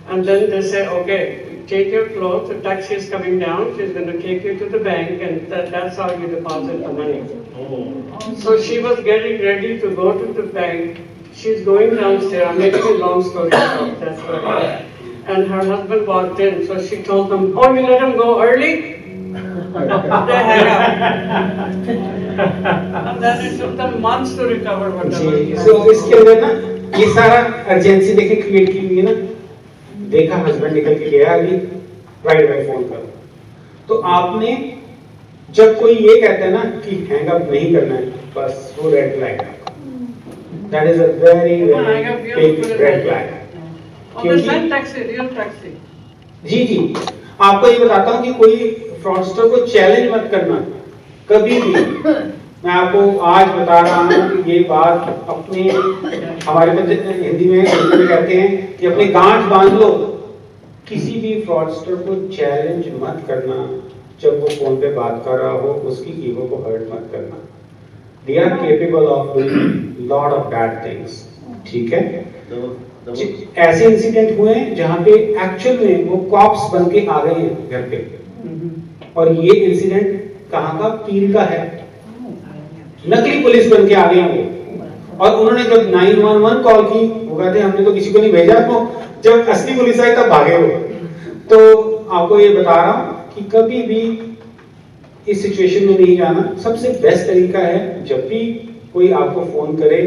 And then they say, okay, take your clothes, the taxi is coming down, she's going to take you to the bank, and that's how you deposit the money. So she was getting ready to go to the bank. She's going downstairs. I'm making a long story short. That's what it is. And her husband walked in, so she told them, "Oh, you let him go early?" They hang up. And then it took them months to recover whatever. सो इसके अंदर ना ये सारा urgency देखे create की हुई है ना, देखा हस्बैंड निकल के गया अभी, राइट बाय फोन करो। तो आपने जब कोई ये कहता है ना कि हैंग अप नहीं करना है, बस वो रेड फ्लैग है। That is a very big red flag. Taxi, real taxi. जी जी, आपको ये बताता हूँ कि कोई फ्रॉडस्टर को चैलेंज मत करना कभी भी। मैं आपको आज बता रहा हूँ कि ये बात अपने, हमारे में हिंदी में कहते हैं कि अपने गांठ बांध लो। किसी भी फ्रॉडस्टर को चैलेंज मत करना जब वो फोन पे बात कर रहा हो, उसकी ईगो को हर्ट मत करना। They are capable of doing lot of bad things, ठीक है। ऐसे इंसिडेंट हुए हैं जहां पे एक्चुअल में वो कॉप्स बन के आ गए हैं घर पे, और ये इंसिडेंट कहां का, पीर का है। नकली पुलिस बन के आ गए हैं वो, और उन्होंने जब 911 कॉल की, वो कहते हैं हमने तो किसी को नहीं भेजा, तो जब असली पुलिस आई तब भागे वो। तो आपको ये बता रहा हूं कि कभी भी इस सिचुएशन में नहीं जाना। सबसे बेस्ट तरीका है, जब भी कोई आपको फोन करे,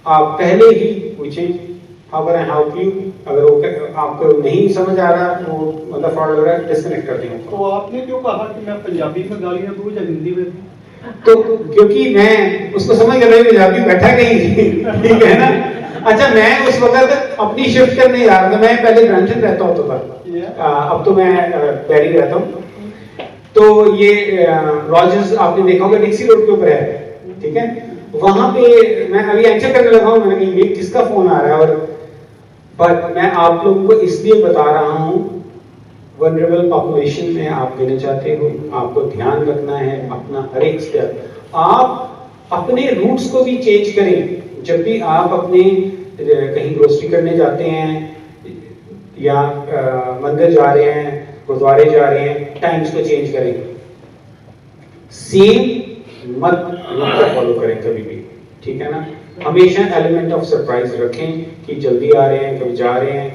आप पहले ही पूछें how can I help you. अगर वो आपको नहीं समझ आ रहा तो मतलब फ्रॉड हो रहा है, डिस्कनेक्ट कर दें। तो आपने क्यों कहा कि मैं पंजाबी में गालियां दूं या हिंदी में? तो क्योंकि मैं उसको समझ गया पंजाबी बैठा कहीं, ठीक है ना। अच्छा, मैं उस वक्त अपनी शिफ्ट करने जा रहा था। मैं पहले ब्रांचन रहता होता था, अब तो मैं बैरिंग रहता हूँ। तो ये रॉजर्स आपने देखा होगा, डिक्सी रोड के ऊपर है, ठीक है। वहां पे मैं अभी आंसर करने लगा हूँ, मैंने कहा ये किसका फोन आ रहा है। और पर मैं आप लोगों को इसलिए बता रहा हूँ, वनरेबल पॉपुलेशन में आप देना चाहते हो, आपको ध्यान रखना है अपना हर एक स्टेप। आप अपने रूट्स को भी चेंज करें। जब भी आप अपने कहीं ग्रोसरी करने जाते हैं या मंदिर जा रहे हैं, गुरुद्वारे जा रहे हैं, टाइम्स को चेंज करें। सेम मत फॉलो करें कभी भी, ठीक है ना। हमेशा एलिमेंट ऑफ सरप्राइज रखें कि जल्दी आ रहे हैं, कभी जा रहे हैं,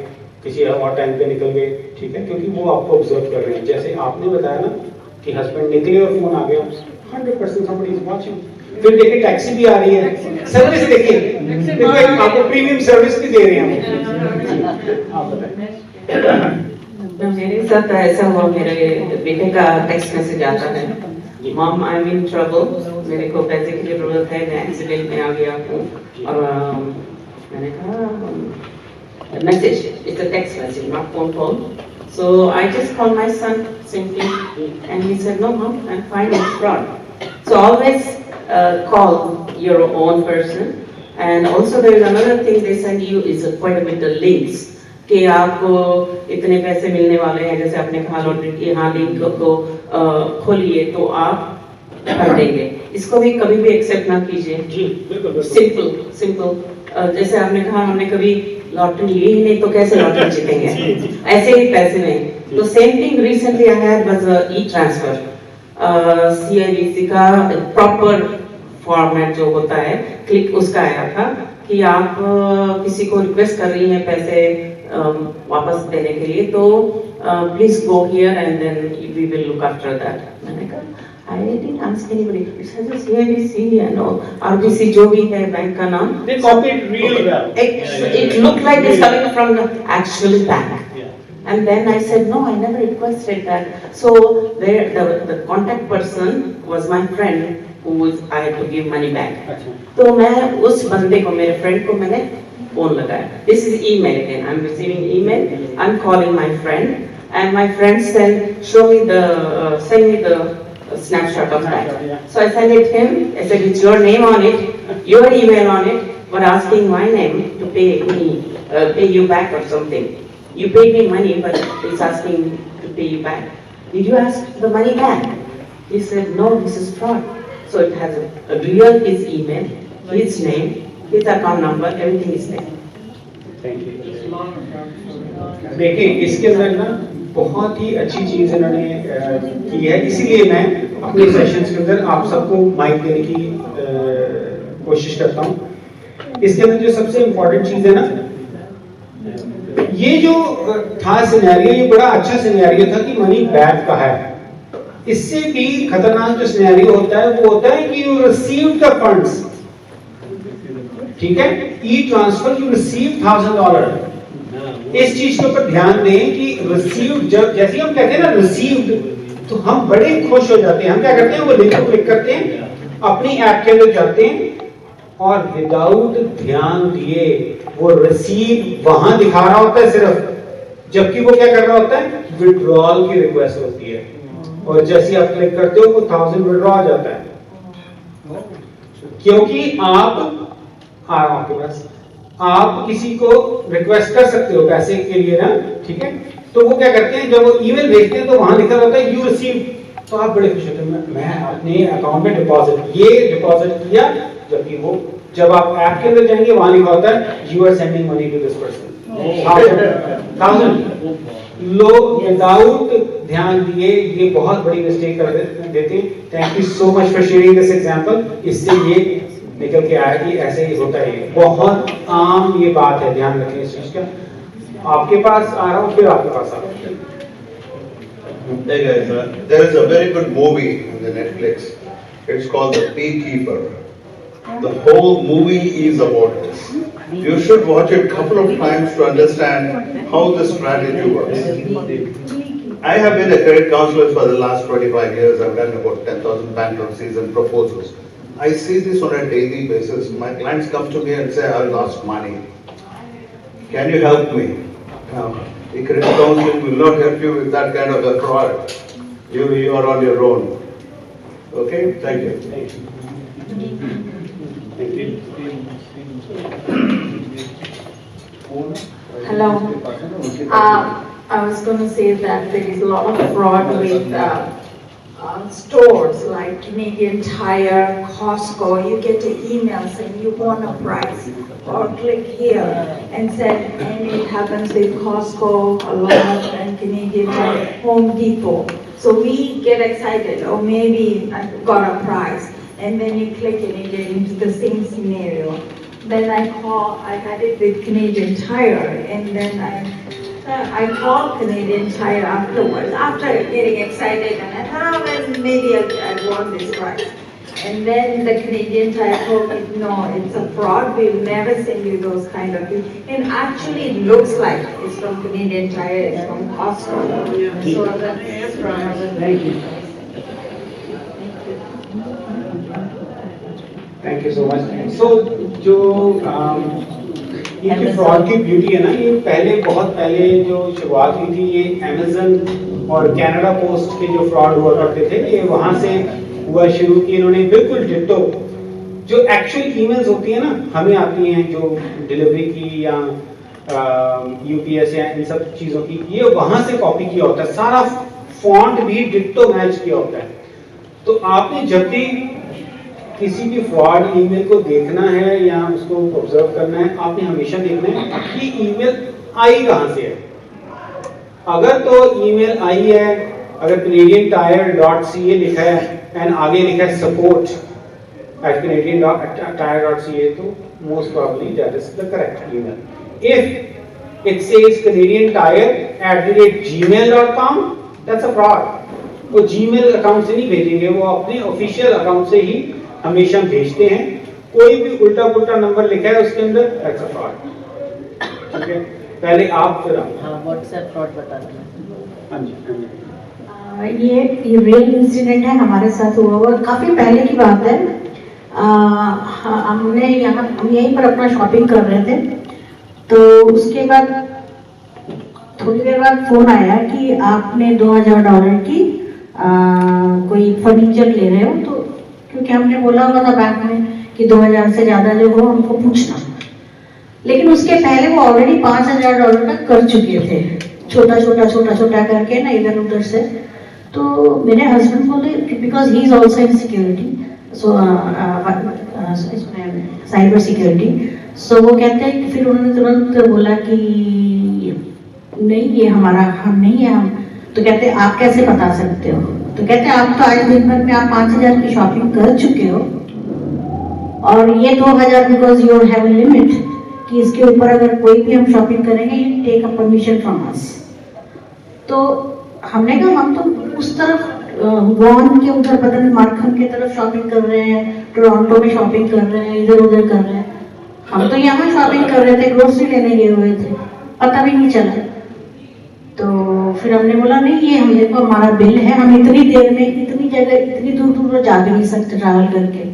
किसी और टाइम पे निकल गए, ठीक है, क्योंकि वो आपको ऑब्जर्व कर रहे हैं। जैसे आपने बताया ना कि हस्बैंड निकले और फोन आ गया, 100% somebody is watching। फिर देखिए टैक्सी भी आ रही है, सर्विस देखिए, देखो आपको प्रीमियम सर्विस भी दे रहे हैं। आप बताएं। मेरे साथ ऐसा हुआ, मेरे बेटे का टेक्स्ट मैसेज आता है, mom I am in trouble, मेरे को पैसे की जरूरत है, मैं एक्सीडेंट में आ गया हूँ। और मैंने कहा message, it's a text message, not phone call. So I just called my son simply, and he said, "No, mom, I'm fine. It's fraud." So always call your own person. And also there is another thing they send you is quite a bit of links कि आपको इतने पैसे मिलने वाले हैं, जैसे आपने कहा लॉटरी की, यहाँ लिंक को खोलिए तो आप कर देंगे। इसको भी कभी भी एक्सेप्ट ना कीजिए। जी बिल्कुल सिंपल। जैसे आपने कहा हमने कभी लॉटरी ली ही नहीं तो कैसे लॉटरी जीतेंगे, ऐसे ही पैसे नहीं। तो same thing recently I had was E transfer, CIBC का प्रॉपर फॉर्मेट जो होता है, क्लिक उसका आया था कि आप किसी को रिक्वेस्ट कर रही हैं पैसे वापस देने के लिए, तो please go here and then we will look after that. मैंने कहा I didn't ask anybody. It says CIBC and all, RBC जो भी है बैंक का नाम। They copied really well. It looked like it's coming from the actual bank. And then I said no, I never requested that. So there, the contact person was my friend who was I had to give money back. तो मैं उस बंदे को, मेरे friend को मैंने phone लगाया। This is email again. I'm receiving email. I'm calling my friend, and my friend said, send me the snapshot of that. So I sent it him. I said it's your name on it, your email on it, but asking my name to pay me, pay you back or something. You paid me money, but it's asking to pay you back. Did you ask the money back? He said no, this is fraud. So it has a real his email, his name, his account number, everything is there. Thank you. देखिए इसके अंदर ना बहुत ही अच्छी चीज़ इन्होंने की है, इसीलिए मैं अपने सेशंस के अंदर आप सबको माइक देने की कोशिश करता हूँ। इसके अंदर जो सबसे इम्पोर्टेंट चीज़ है ना, ये जो था सिनेरियो, ये बड़ा अच्छा सिनेरियो था कि मनी बैक का है। इससे भी खतरनाक जो सिनेरियो होता है वो होता है कि यू रिसीव द फंड्स, ठीक है, ई ट्रांसफर, यू रिसीव $1000। इस चीज के ऊपर ध्यान दें कि रिसीव्ड, जब जैसे हम कहते हैं ना रिसीव्ड, तो हम बड़े खुश हो जाते हैं। हम क्या करते हैं, वो लिंक को क्लिक करते हैं, अपनी ऐप के अंदर जाते हैं और विदाउट ध्यान दिए वो रिसीव वहां दिखा रहा होता है सिर्फ, जबकि वो क्या कर रहा होता है, विड्रॉल की रिक्वेस्ट होती है। और जैसे आप क्लिक करते हो वो 1000 विड्रॉ आ जाता है, क्योंकि आप आ रहा आपके पास, आप किसी को रिक्वेस्ट कर सकते हो पैसे के लिए ना, ठीक है। तो वो क्या करते हैं, जब वो ईमेल भेजते हैं तो वहां लिखा होता है यू रिसीव, तो आप बड़े खुश होते हैं, मैं अपने अकाउंट में डिपॉजिट किया, जबकि वो जब आप ऐप के अंदर जाएंगे वहां लिखा होता है you are sending money to this person. 1000 लोग विदाउट ध्यान दिए ये बहुत बड़ी मिस्टेक कर देते हैं। Thank you so much for sharing this example. इससे ये निकल के आया कि ऐसे ही होता है, बहुत आम ये बात है, ध्यान रखें इस चीज का। आपके पास आ रहा हूँ, फिर आपके पास आ रहा हूँ। Hey guys, there is a very good movie on the Netflix. It's called The Beekeeper. The whole movie is about this. You should watch it a couple of times to understand how this strategy works. I have been a credit counselor for the last 25 years. I've done about 10,000 bankruptcies and proposals. I see this on a daily basis. My clients come to me and say, I lost money. Can you help me? The credit counseling will not help you with that kind of a fraud. You are on your own. Okay? Thank you. Thank you. Hello. I was going to say that there is a lot of fraud with stores like Canadian Tire, Costco. You get an email saying you want a price, or click here and said, and it happens with Costco a lot and Canadian Tire, Home Depot. So we get excited, oh maybe I got a price, and then you click and you get into the same scenario. Then I had it with Canadian Tire, and then I called Canadian Tire afterwards, after getting excited, and I thought, oh, well, maybe I want this price. And then the Canadian Tire told me, no, it's a fraud, we will never send you those kind of things. And actually it looks like it's from Canadian Tire, it's from Costco. So that's fraud. Thank you. Thank you so much. So जो ये fraud की beauty है ना, ये बहुत पहले जो शुरुआत हुई थी, ये Amazon और कनाडा पोस्ट के जो फ्रॉड हुआ करते थे, ये वहां से हुआ शुरू की इन्होंने। बिल्कुल डिट्टो जो एक्चुअल ईमेल्स होती है ना, हमें आती हैं जो डिलीवरी की या यूपीएस या इन सब चीजों की, ये वहां से कॉपी किया होता है, सारा फॉन्ट भी डिट्टो मैच किया होता है। तो आपने जब भी किसी भी फ्रॉड ईमेल को देखना है या उसको ऑब्जर्व करना है, आपने हमेशा देखना है कि ईमेल आई कहां से है। अगर तो ईमेल आई है, अगर canadiantire.ca लिखा है एंड आगे लिखा है support@canadiantire.ca, तो most probably that is the correct email. If it says canadiantire@gmail.com, that's a fraud. वो जीमेल अकाउंट से नहीं भेजेंगे, वो अपने ऑफिशियल अकाउंट से ही हमेशा भेजते हैं। कोई भी उल्टा पुल्टा नंबर लिखा है उसके अंदर, that's a fraud. ठीक है, पहले आप फिर आप। हाँ, व्हाट्सएप फ्रॉड बता दें। हाँ जी, हाँ जी। ये रियल इंसिडेंट है, हमारे साथ हुआ हुआ, काफी पहले की बात है। हम यहीं पर अपना शॉपिंग कर रहे थे, तो उसके बाद थोड़ी देर बाद फोन आया कि आपने $2000 की कोई फर्नीचर ले रहे हो, तो क्योंकि हमने बोला हुआ था बैंक में कि 2000 से ज्यादा जो हो हमको पूछना, लेकिन उसके पहले वो ऑलरेडी $5000 तक कर चुके थे, छोटा छोटा करके ना, इधर उधर से। तो मेरे हस्बैंड बोले, because he is also in security, so cyber security, so वो कहते हैं कि फिर उन्होंने तुरंत बोला कि नहीं, ये हमारा हम नहीं है, हम तो कहते आप कैसे बता सकते हो? तो कहते आप तो आज दिन भर में आप 5,000 की शॉपिंग कर चुके हो और ये 2,000 बिकॉज यू हैव लिमिट कि इसके ऊपर अगर कोई भी हम शॉपिंग करेंगे you take a permission from us. तो हमने कहा हम तो उस तरफ वॉन के उधर बदन मार्खन की तरफ शॉपिंग कर रहे हैं, टोरंटो में शॉपिंग कर रहे हैं, इधर उधर कर रहे हैं, हम तो यहाँ शॉपिंग कर रहे थे, ग्रोसरी लेने गए हुए थे, पता भी नहीं चला। तो फिर हमने बोला नहीं ये हम देखो हमारा बिल है, हम इतनी देर में इतनी जगह इतनी दूर दूर जा भी नहीं सकते ट्रैवल करके।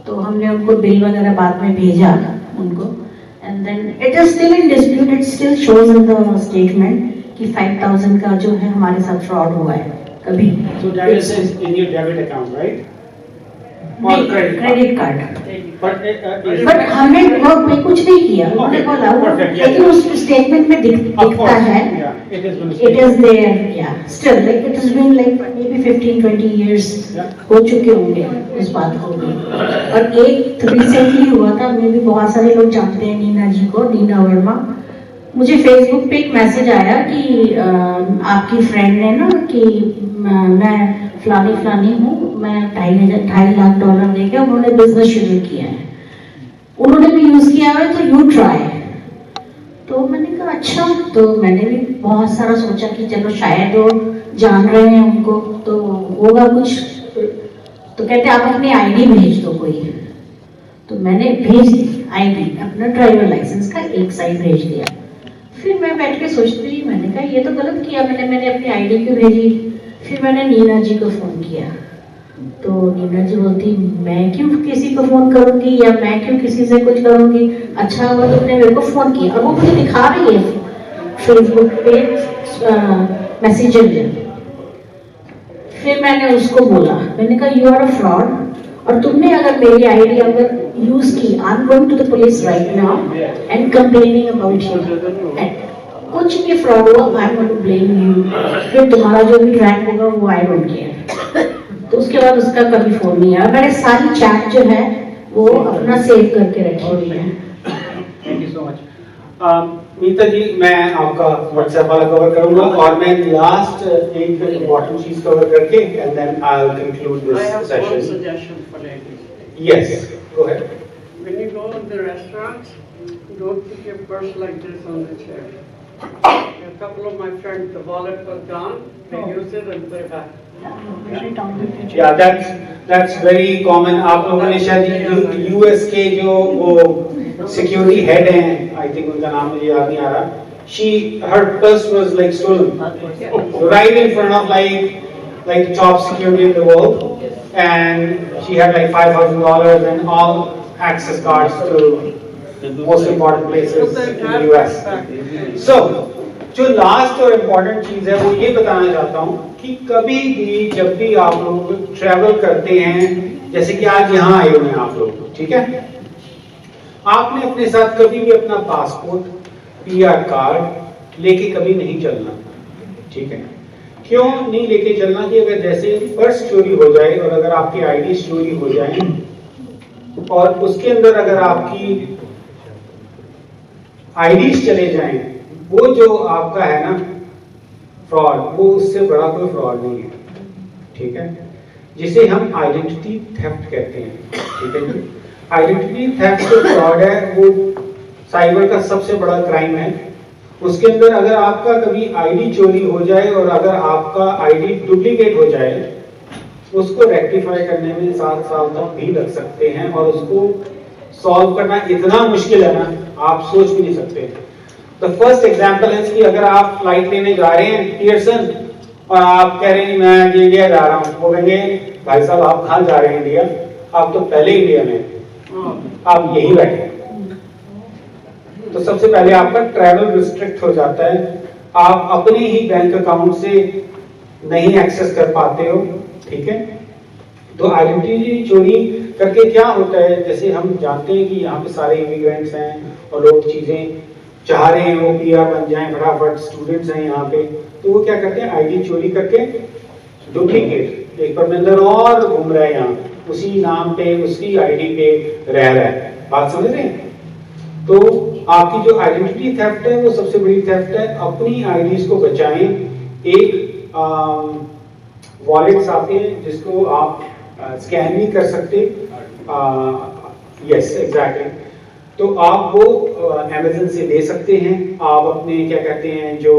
तो हमने उनको बिल वगैरह बाद में भेजा उनको, and then it is still in dispute, it still shows in the statement कि 5,000 का जो है हमारे साथ फ्रॉड हुआ है कभी। So that is in your debit account, right? Or credit card. But but हमने वो कोई कुछ नहीं किया, उन्होंने बोला वो, Perfect, yeah. लेकिन उस स्टेटमेंट में दिखता है, yeah, it is been it is there, yeah, still like it has been like maybe 15-20 years हो चुके होंगे उस बात को भी। और एक रिसेंटली हुआ था, मे भी बहुत सारे लोग जानते हैं नीना जी को, नीना वर्मा। मुझे फेसबुक पे एक मैसेज आया कि आपकी फ्रेंड ने ना कि मैं फलानी हूँ, मैं $2.5 लाख देके उन्होंने बिजनेस शुरू किया है, उन्होंने भी यूज किया है तो यू ट्राई। तो मैंने कहा अच्छा, तो मैंने भी बहुत सारा सोचा कि चलो शायद वो जान रहे हैं उनको तो होगा कुछ। तो कहते आप अपनी आईडी भेज दो कोई, तो मैंने भेज दी आईडी, अपना ड्राइवर लाइसेंस का एक साइड भेज दिया। फिर मैं बैठ के सोचती रही, मैंने कहा ये तो गलत किया मैंने अपनी आईडी क्यों भेजी। फिर मैंने नीना जी को फोन किया, तो नीना जी बोलती मैं क्यों किसी को फोन करूंगी या मैं क्यों किसी से कुछ करूंगी, अच्छा हुआ तुमने मेरे को फोन किया। और वो मुझे दिखा रही है फेसबुक पे मैसेजर में। फिर मैंने उसको बोला, मैंने कहा यू आर अ फ्रॉड, और तुमने अगर मेरी आईडी अगर यूज की, I am going to the police right now and complaining about you. कुछ भी फ्रॉड हुआ I am going to blame you, फिर तुम्हारा जो भी ट्रैक होगा वो आई डोंट केयर। तो उसके बाद उसका कभी फोन नहीं आया। मैंने सारी चैट जो है वो अपना सेव करके रखी हुई है। Thank you so much. Meeta ji, मैं आपका व्हाट्सएप वाला कवर करूंगा और मैं लास्ट एक इम्पोर्टेंट चीज कवर करके and then I will conclude I have this one session. suggestion for ladies. Yes, go ahead. When you go to the restaurants, don't keep your purse like this on the chair. A couple of my friends, the wallet was gone, they used it and put it back. Yeah, that's very common. आप लोगों ने शायद US के जो वो security head हैं, I think उनका नाम मुझे याद नहीं आ रहा, her purse was like stolen right in front of like top security in the world, and she had like $5,000 and all access cards to the most important places in the US. So जो last और important चीज है वो ये बताना चाहता हूँ कि कभी भी जब भी आप लोग ट्रैवल करते हैं, जैसे कि आज यहाँ आए हुए हैं आप लोग, ठीक है, आपने अपने साथ कभी भी अपना पासपोर्ट, पीआर कार्ड लेके कभी नहीं चलना, ठीक है। क्यों नहीं लेके चलना कि अगर जैसे पर्स चोरी हो जाए और अगर आपकी आईडी चोरी हो जाए और उसके अंदर अगर आपकी आईडीज चले जाएं, वो जो आपका है ना फ्रॉड, वो उससे बड़ा कोई फ्रॉड नहीं है, ठीक है, जिसे हम आइडेंटिटी थेफ्ट कहते हैं, ठीक है जी। आइडेंटिटी थेफ्ट जो फ्रॉड है वो साइबर का सबसे बड़ा क्राइम है। उसके अंदर अगर आपका कभी आईडी चोरी हो जाए और अगर आपका आईडी डुप्लीकेट हो जाए, उसको रेक्टिफाई करने में 7 साल तक भी लग सकते हैं और उसको सॉल्व करना इतना मुश्किल है ना, आप सोच भी नहीं सकते। द फर्स्ट एग्जाम्पल है कि अगर आप फ्लाइट लेने जा रहे हैं पियर्सन और आप कह रहे हैं मैं इंडिया जा रहा हूँ, वो कहेंगे भाई साहब आप कहाँ जा रहे हैं इंडिया, आप तो पहले इंडिया में, आप यही बैठे। तो सबसे पहले आपका ट्रैवल रिस्ट्रिक्ट हो जाता है, आप अपने ही बैंक अकाउंट से नहीं एक्सेस कर पाते हो, ठीक है। तो आइडेंटिटी चोरी करके क्या होता है, जैसे हम जानते हैं कि यहाँ पे सारे इमिग्रेंट्स हैं और लोग चीजें चाह रहे हैं वो पीआर बन जाएं फटाफट, स्टूडेंट्स हैं यहाँ पे, तो वो क्या करते हैं आईडी चोरी करके डुप्लीकेट एक परमिंदर और घूम रहा है यहाँ, उसी नाम पे उसी आईडी पे रह रहा है। बात समझ रहे हैं? तो आपकी जो आइडेंटिटी थेफ्ट है वो सबसे बड़ी थेफ्ट है। अपनी आईडीज को बचाएं। एक वॉलेट्स आते हैं जिसको आप स्कैन नहीं कर सकते, यस एग्जैक्टली, तो आप वो अमेजन से ले सकते हैं। आप अपने क्या कहते हैं जो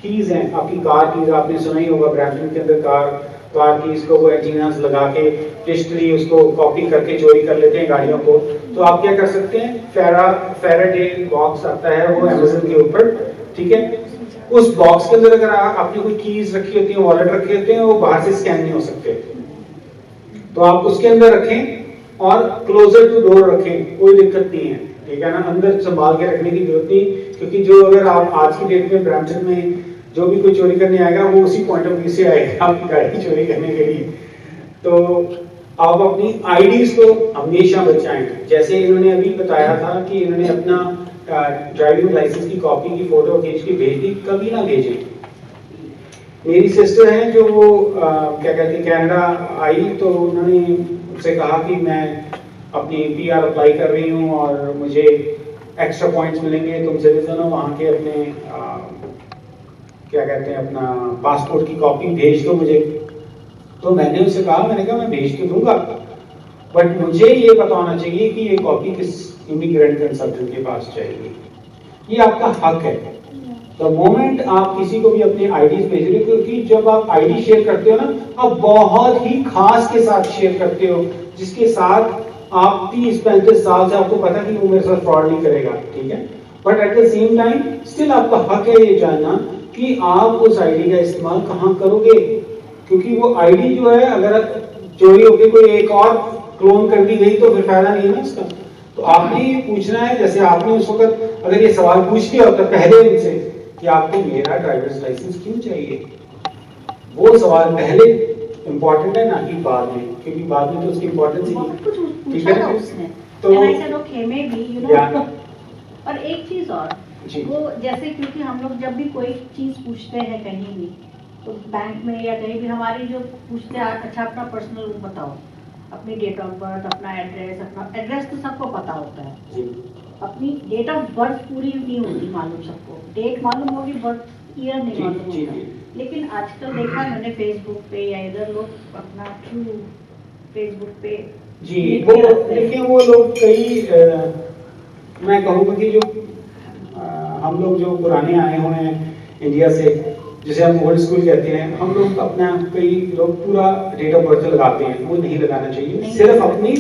कीज हैं, आपकी कार कीज आपने सुना ही होगा, ब्रैम्पटन के अंदर कार कीज को वो एंटीनास लगा के डिजिटली उसको कॉपी करके चोरी कर लेते हैं गाड़ियों को। तो आप क्या कर सकते हैं, फेराडे बॉक्स आता है वो अमेजन के ऊपर, ठीक है, उस बॉक्स के अंदर अगर आपने कोई कीज रखी होती है, वॉलेट रखे होते हैं, वो बाहर से स्कैन नहीं हो सकते, तो आप उसके अंदर रखें और क्लोजर टू डोर रखें, कोई दिक्कत नहीं है, ठीक है ना, अंदर संभाल के रखने की जरूरत नहीं, क्योंकि जो अगर आप आज की डेट में ब्रैम्पटन में जो भी कोई चोरी करने आएगा वो उसी पॉइंट ऑफ व्यू से आएगा आपकी गाड़ी चोरी करने के लिए। तो आप अपनी आईडीज को हमेशा बचाएं। जैसे इन्होंने अभी बताया था कि इन्होंने अपना ड्राइविंग लाइसेंस की कॉपी की फोटो खींच के भेज दी, कभी ना भेजें। मेरी सिस्टर है जो वो क्या कहते हैं कनाडा आई, तो उन्होंने मुझसे कहा कि मैं अपनी पीआर अप्लाई कर रही हूँ और मुझे एक्स्ट्रा पॉइंट्स मिलेंगे, तुम सिटीजन हो वहाँ के, अपने क्या कहते हैं अपना पासपोर्ट की कॉपी भेज दो मुझे। तो मैंने उससे कहा, मैंने कहा मैं भेज तो दूंगा, बट मुझे ये पता होना चाहिए कि ये कॉपी किस इमिग्रेंट कंसल्टेंट के पास चाहिए, ये आपका हक है। द मोमेंट आप किसी को भी अपने आईडीज भेज रहे हो, क्योंकि जब आप आईडी शेयर करते हो ना, आप बहुत ही खास के साथ शेयर करते हो, जिसके साथ आप 30-35 साल से आपको पता कि वो मेरे साथ फ्रॉड नहीं करेगा, ठीक है, but at the same time still आपका हक है ये जानना कि आप उस आईडी का इस्तेमाल कहाँ करोगे, क्योंकि वो आईडी जो है अगर चोरी होकर कोई एक और क्लोन कर दी गई तो फिर फायदा नहीं है ना इसका। तो आपने ये पूछना है, जैसे आपने उस वक्त अगर ये सवाल पूछ लिया होता पहले उनसे कि आपको मेरा ड्राइवर्स लाइसेंस क्यों चाहिए, वो सवाल पहले इम्पोर्टेंट है ना कि बाद में, क्योंकि बाद में तो उसकी इम्पोर्टेंस ही नहीं, ठीक है ना। तो और एक चीज और, वो जैसे क्योंकि हम लोग जब भी कोई चीज पूछते हैं कहीं भी, तो बैंक में या कहीं भी हमारी जो पूछते हैं, अच्छा अपना पर्सनल बताओ, अपनी डेट ऑफ बर्थ, अपना एड्रेस तो सबको पता होता है, अपनी डेट ऑफ बर्थ पूरी नहीं होती मालूम सबको, डेट मालूम होगी, बर्थ ईयर नहीं मालूम होता। लेकिन आजकल देखा मैंने फेसबुक पे या इधर लोग अपना थ्रू फेसबुक पे जी, वो देखिए वो लोग कई मैं कहूँगा कि जो हम लोग जो पुराने आए हुए हैं इंडिया से, जिसे हम ओल्ड स्कूल कहते हैं, हम लोग अपना कई लोग पूरा डेट ऑफ बर्थ लगाते हैं, वो नहीं लगाना चाहिए, सिर्फ अपनी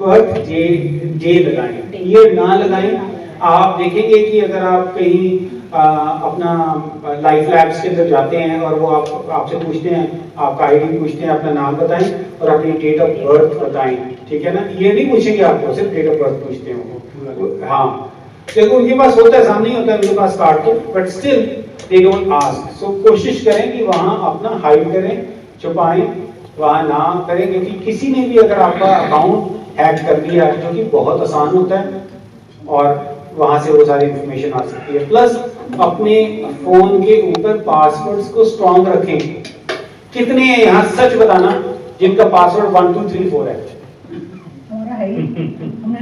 बर्थ डे लगाएं, ये ना लगाएं। आप देखेंगे कि अगर आप कहीं अपना लाइफ लैब्स के अंदर जाते हैं और वो आपसे पूछते हैं, आपका आईडी पूछते हैं, अपना नाम बताएं और अपनी डेट ऑफ बर्थ बताएं, ठीक है ना, ये नहीं पूछेंगे आपको, सिर्फ डेट ऑफ बर्थ पूछते हैं वो। हाँ, देखो उनके पास होता है, सामने होता है उनके पास कार्ड तो, but still they don't ask. So कोशिश करें कि वहां अपना हाइड करें, छुपाएं, वहां ना करें, क्योंकि किसी ने भी अगर आपका अकाउंट हैक कर दिया, जो कि बहुत आसान होता है, और वहां से वो सारी इंफॉर्मेशन आ सकती है। प्लस अपने फोन के ऊपर पासवर्ड्स को स्ट्रॉन्ग रखें। कितने हैं यहाँ सच बताना जिनका पासवर्ड 1 2 3 4 है?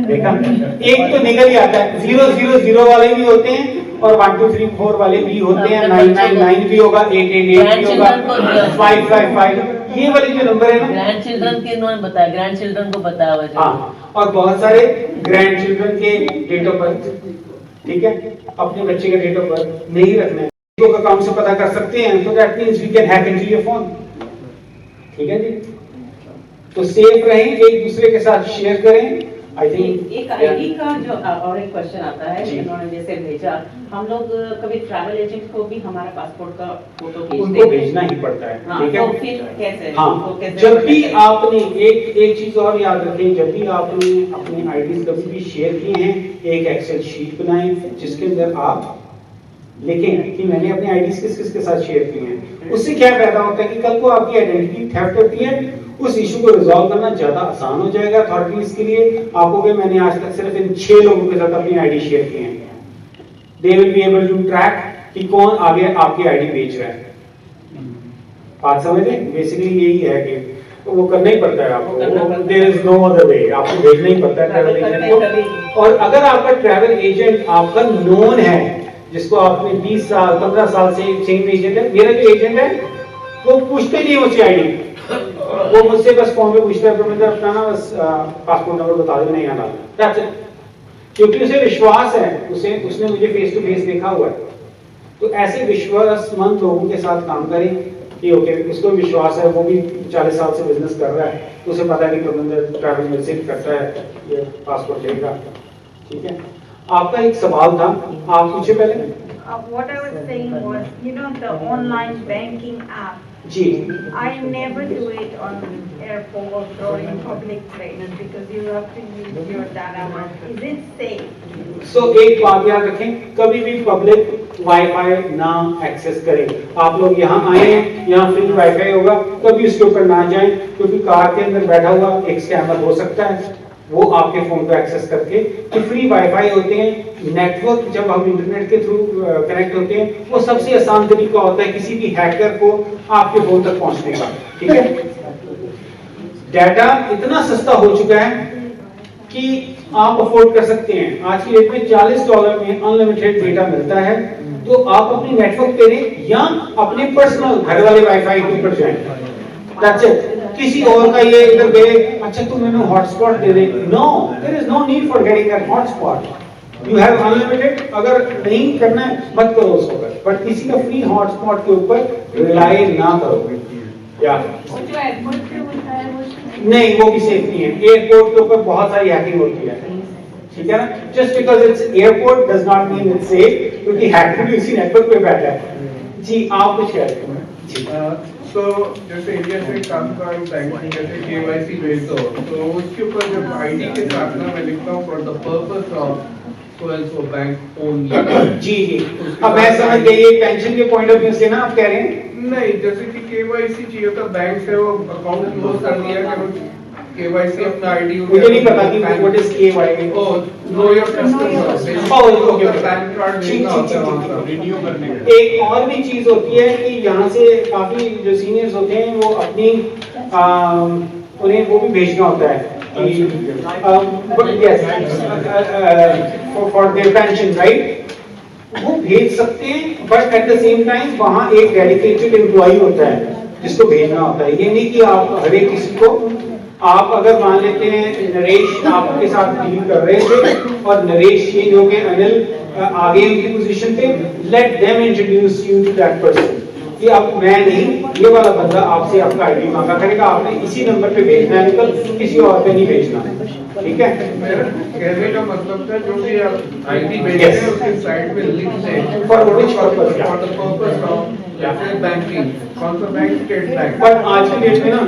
देखा, एक तो निकल ही आता है, 000 वाले भी होते हैं और 1 2 3 4 वाले भी होते हैं, 999 भी होगा, 888 भी होगा, 555, ये वाले जो नंबर है ना, ग्रैंड चिल्ड्रन के इन्होंने बताया, ग्रैंड चिल्ड्रन को बताया हुआ है। हाँ, और बहुत सारे ग्रैंड चिल्ड्रन के डेट ऑफ बर्थ, ठीक है, अपने बच्चे का डेट ऑफ बर्थ नहीं रखना है, तो अकाउंट से पता कर सकते हैं, तो that means we can hack into your phone, ठीक है जी। तो सेफ रहें, एक दूसरे के साथ शेयर करें। आई थिंक एक आईडी का जो और एक क्वेश्चन आता है, जिन्होंने जैसे भेजा, हम लोग कभी ट्रैवल एजेंट को भी हमारा पासपोर्ट का फोटो उनको भेजना ही पड़ता है, ठीक है, तो फिर कैसे? हाँ, जब भी आपने एक चीज और याद रखें, जब भी आपने अपनी आईडीज कभी भी शेयर की हैं, एक एक्सेल शीट बनाएं जिसके अंदर आप लिखें कि मैंने अपनी आईडीज किस किस के साथ शेयर की हैं। उससे क्या फायदा होता है कि कल को आपकी आइडेंटिटी थेफ्ट होती है, उस इशू को रिजॉल्व करना ज्यादा आसान हो जाएगा अथॉरिटीज के लिए। आपको कि मैंने आज तक सिर्फ इन 6 लोगों के साथ अपनी आईडी शेयर की है, they will be able to track कि कौन आगे आपकी आईडी बेच रहा है। बात समझे? बेसिकली यही है कि तो वो करना ही पड़ता है आपको, there is no other way, आपको भेजना ही पड़ता है ट्रैवल एजेंट को। और अगर आपका ट्रैवल एजेंट आपका नोन है, जिसको आपने 20 साल 15 साल से सेम एजेंट है, मेरा जो एजेंट है वो पूछते नहीं उसकी आईडी, वो मुझसे बस फोन पे पूछता है परमिंदर अपना ना बस पासपोर्ट नंबर बता दो, नहीं आना, दैट्स इट। क्योंकि उसे विश्वास है, उसने मुझे फेस टू फेस देखा हुआ है। तो ऐसे विश्वासमंद लोगों के साथ काम करें कि ओके, उसको विश्वास है, वो भी 40 साल से बिजनेस कर रहा है, तो उसे पता है कि परमिंदर ट्रैवल विजिट करता है, ये पासपोर्ट लेगा, ठीक है। आपका एक सवाल था, आप पूछे पहले। What I was saying was, you know, the online banking app. Ji, I never do it on airport or in public places because you have to use your data. Is it safe? सो एक बात याद रखें, कभी भी public wifi ना access करें। आप लोग यहाँ आए हैं, यहाँ फ्री वाईफाई होगा, कभी उसके ऊपर ना जाएं, क्योंकि कार के अंदर बैठा हुआ एक स्कैमर हो सकता है, वो आपके फोन को एक्सेस करके, जो फ्री वाईफाई होते हैं, नेटवर्क जब हम इंटरनेट के थ्रू कनेक्ट होते हैं, वो सबसे आसान तरीका होता है किसी भी हैकर को आपके फोन तक पहुंचने का, ठीक है। डाटा इतना सस्ता हो चुका है कि आप अफोर्ड कर सकते हैं। आज की डेट में $40 में अनलिमिटेड डेटा मिलता है, तो आप अपनी नेटवर्क पे रहें या अपने पर्सनल घर वाले वाईफाई के ऊपर जाएं। That's it. किसी और का ये इधर गए, अच्छा तुम मैंने हॉटस्पॉट दे दे, no, there is no need for getting that hotspot. You have unlimited, अगर नहीं करना है मत करो उसको, बट किसी का फ्री हॉटस्पॉट के ऊपर रिलाई ना करो। या जो एयरपोर्ट पे होता है वो नहीं, वो भी सेफ नहीं है। एयरपोर्ट के ऊपर बहुत सारी हैकिंग होती है, ठीक है ना। Just because it's airport does not mean it's safe, क्योंकि हैकर भी उसी नेटवर्क पे बैठा है। जी, आप कुछ कह रहे हैं? जी, तो जैसे इंडिया से काम का बैंक जैसे KYC भेज दो, तो उसके ऊपर जब आईडी के साथ ना मैं लिखता हूँ for the purpose of so bank only. जी जी, अब मैं समझ गई, ये पेंशन के पॉइंट ऑफ व्यू से ना आप कह रहे हैं। नहीं, जैसे कि KYC चाहिए होता बैंक से, वो अकाउंट क्लोज कर दिया कि KYC अपना आईडी, मुझे नहीं पता कि what is KYC। Oh, know your customer, okay, pan card लेना होता है वहाँ से रिन्यू करने के लिए। एक और भी चीज होती है कि यहाँ से काफी जो सीनियर्स होते हैं वो अपनी उन्हें वो भी भेजना होता है फॉर देयर पेंशन, राइट, वो भेज सकते हैं, but at the same time वहाँ एक डेडिकेटेड एम्प्लॉई होता है जिसको भेजना होता है। ये नहीं कि आप हर एक किसी को, आप अगर मान लेते हैं नरेश आपके साथ डील कर रहे थे और नरेश चेंज हो गए, अनिल आगे उनकी पोजीशन पे, let them introduce you to that person, कि अब मैं नहीं, ये वाला बंदा आपसे आपका आईडी मांगा करेगा, आपने इसी नंबर पे भेजना है, निकल किसी और पे नहीं भेजना, ठीक है। मेरा कहने का मतलब था जो भी आप आईडी भेजते हैं उसके साइड में लिख दें for which purpose, for the purpose of banking, कौन सा बैंक, स्टेट बैंक। बट आज की डेट में ना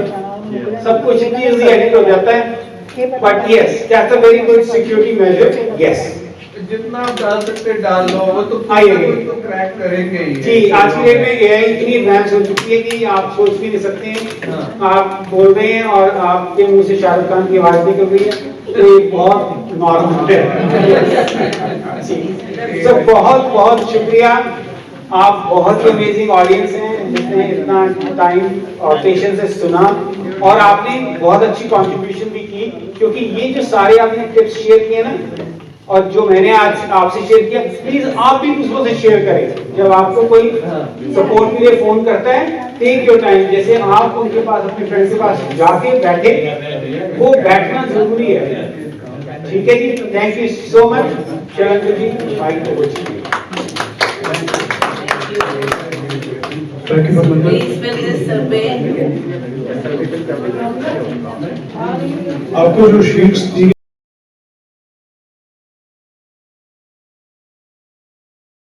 सब कुछ इतनी इजी एडिट हो जाता है, but yes that's a very good security measure, yes. जितना आप डाल सकते डाल लो, वो तो आइए तो क्रैक करेंगे ही। जी, आज की डेट में एआई इतनी एडवांस हो चुकी है कि आप सोच भी नहीं सकते हैं। आप बोल रहे हैं और आपके मुंह से शाहरुख खान की आवाज निकल रही है, तो ये बहुत नॉर्मल है। जी, तो बहुत बहुत शुक्रिया, आप बहुत ही अमेजिंग ऑडियंस हैं जिसने इतना टाइम और पेशेंस से सुना, और आपने बहुत अच्छी कंट्रीब्यूशन भी की, क्योंकि ये जो सारे आपने टिप्स शेयर किए ना, और जो मैंने आज आपसे शेयर किया, प्लीज आप भी दूसरों से शेयर करें। जब आपको कोई सपोर्ट के लिए फोन करता है, टेक योर टाइम, जैसे आप उनके पास, अपने फ्रेंड के पास जाके बैठे, वो बैठना जरूरी है, ठीक है जी। Thank you so much Shailendra ji, mike को Please fill this survey. आपको जो शीट्स दी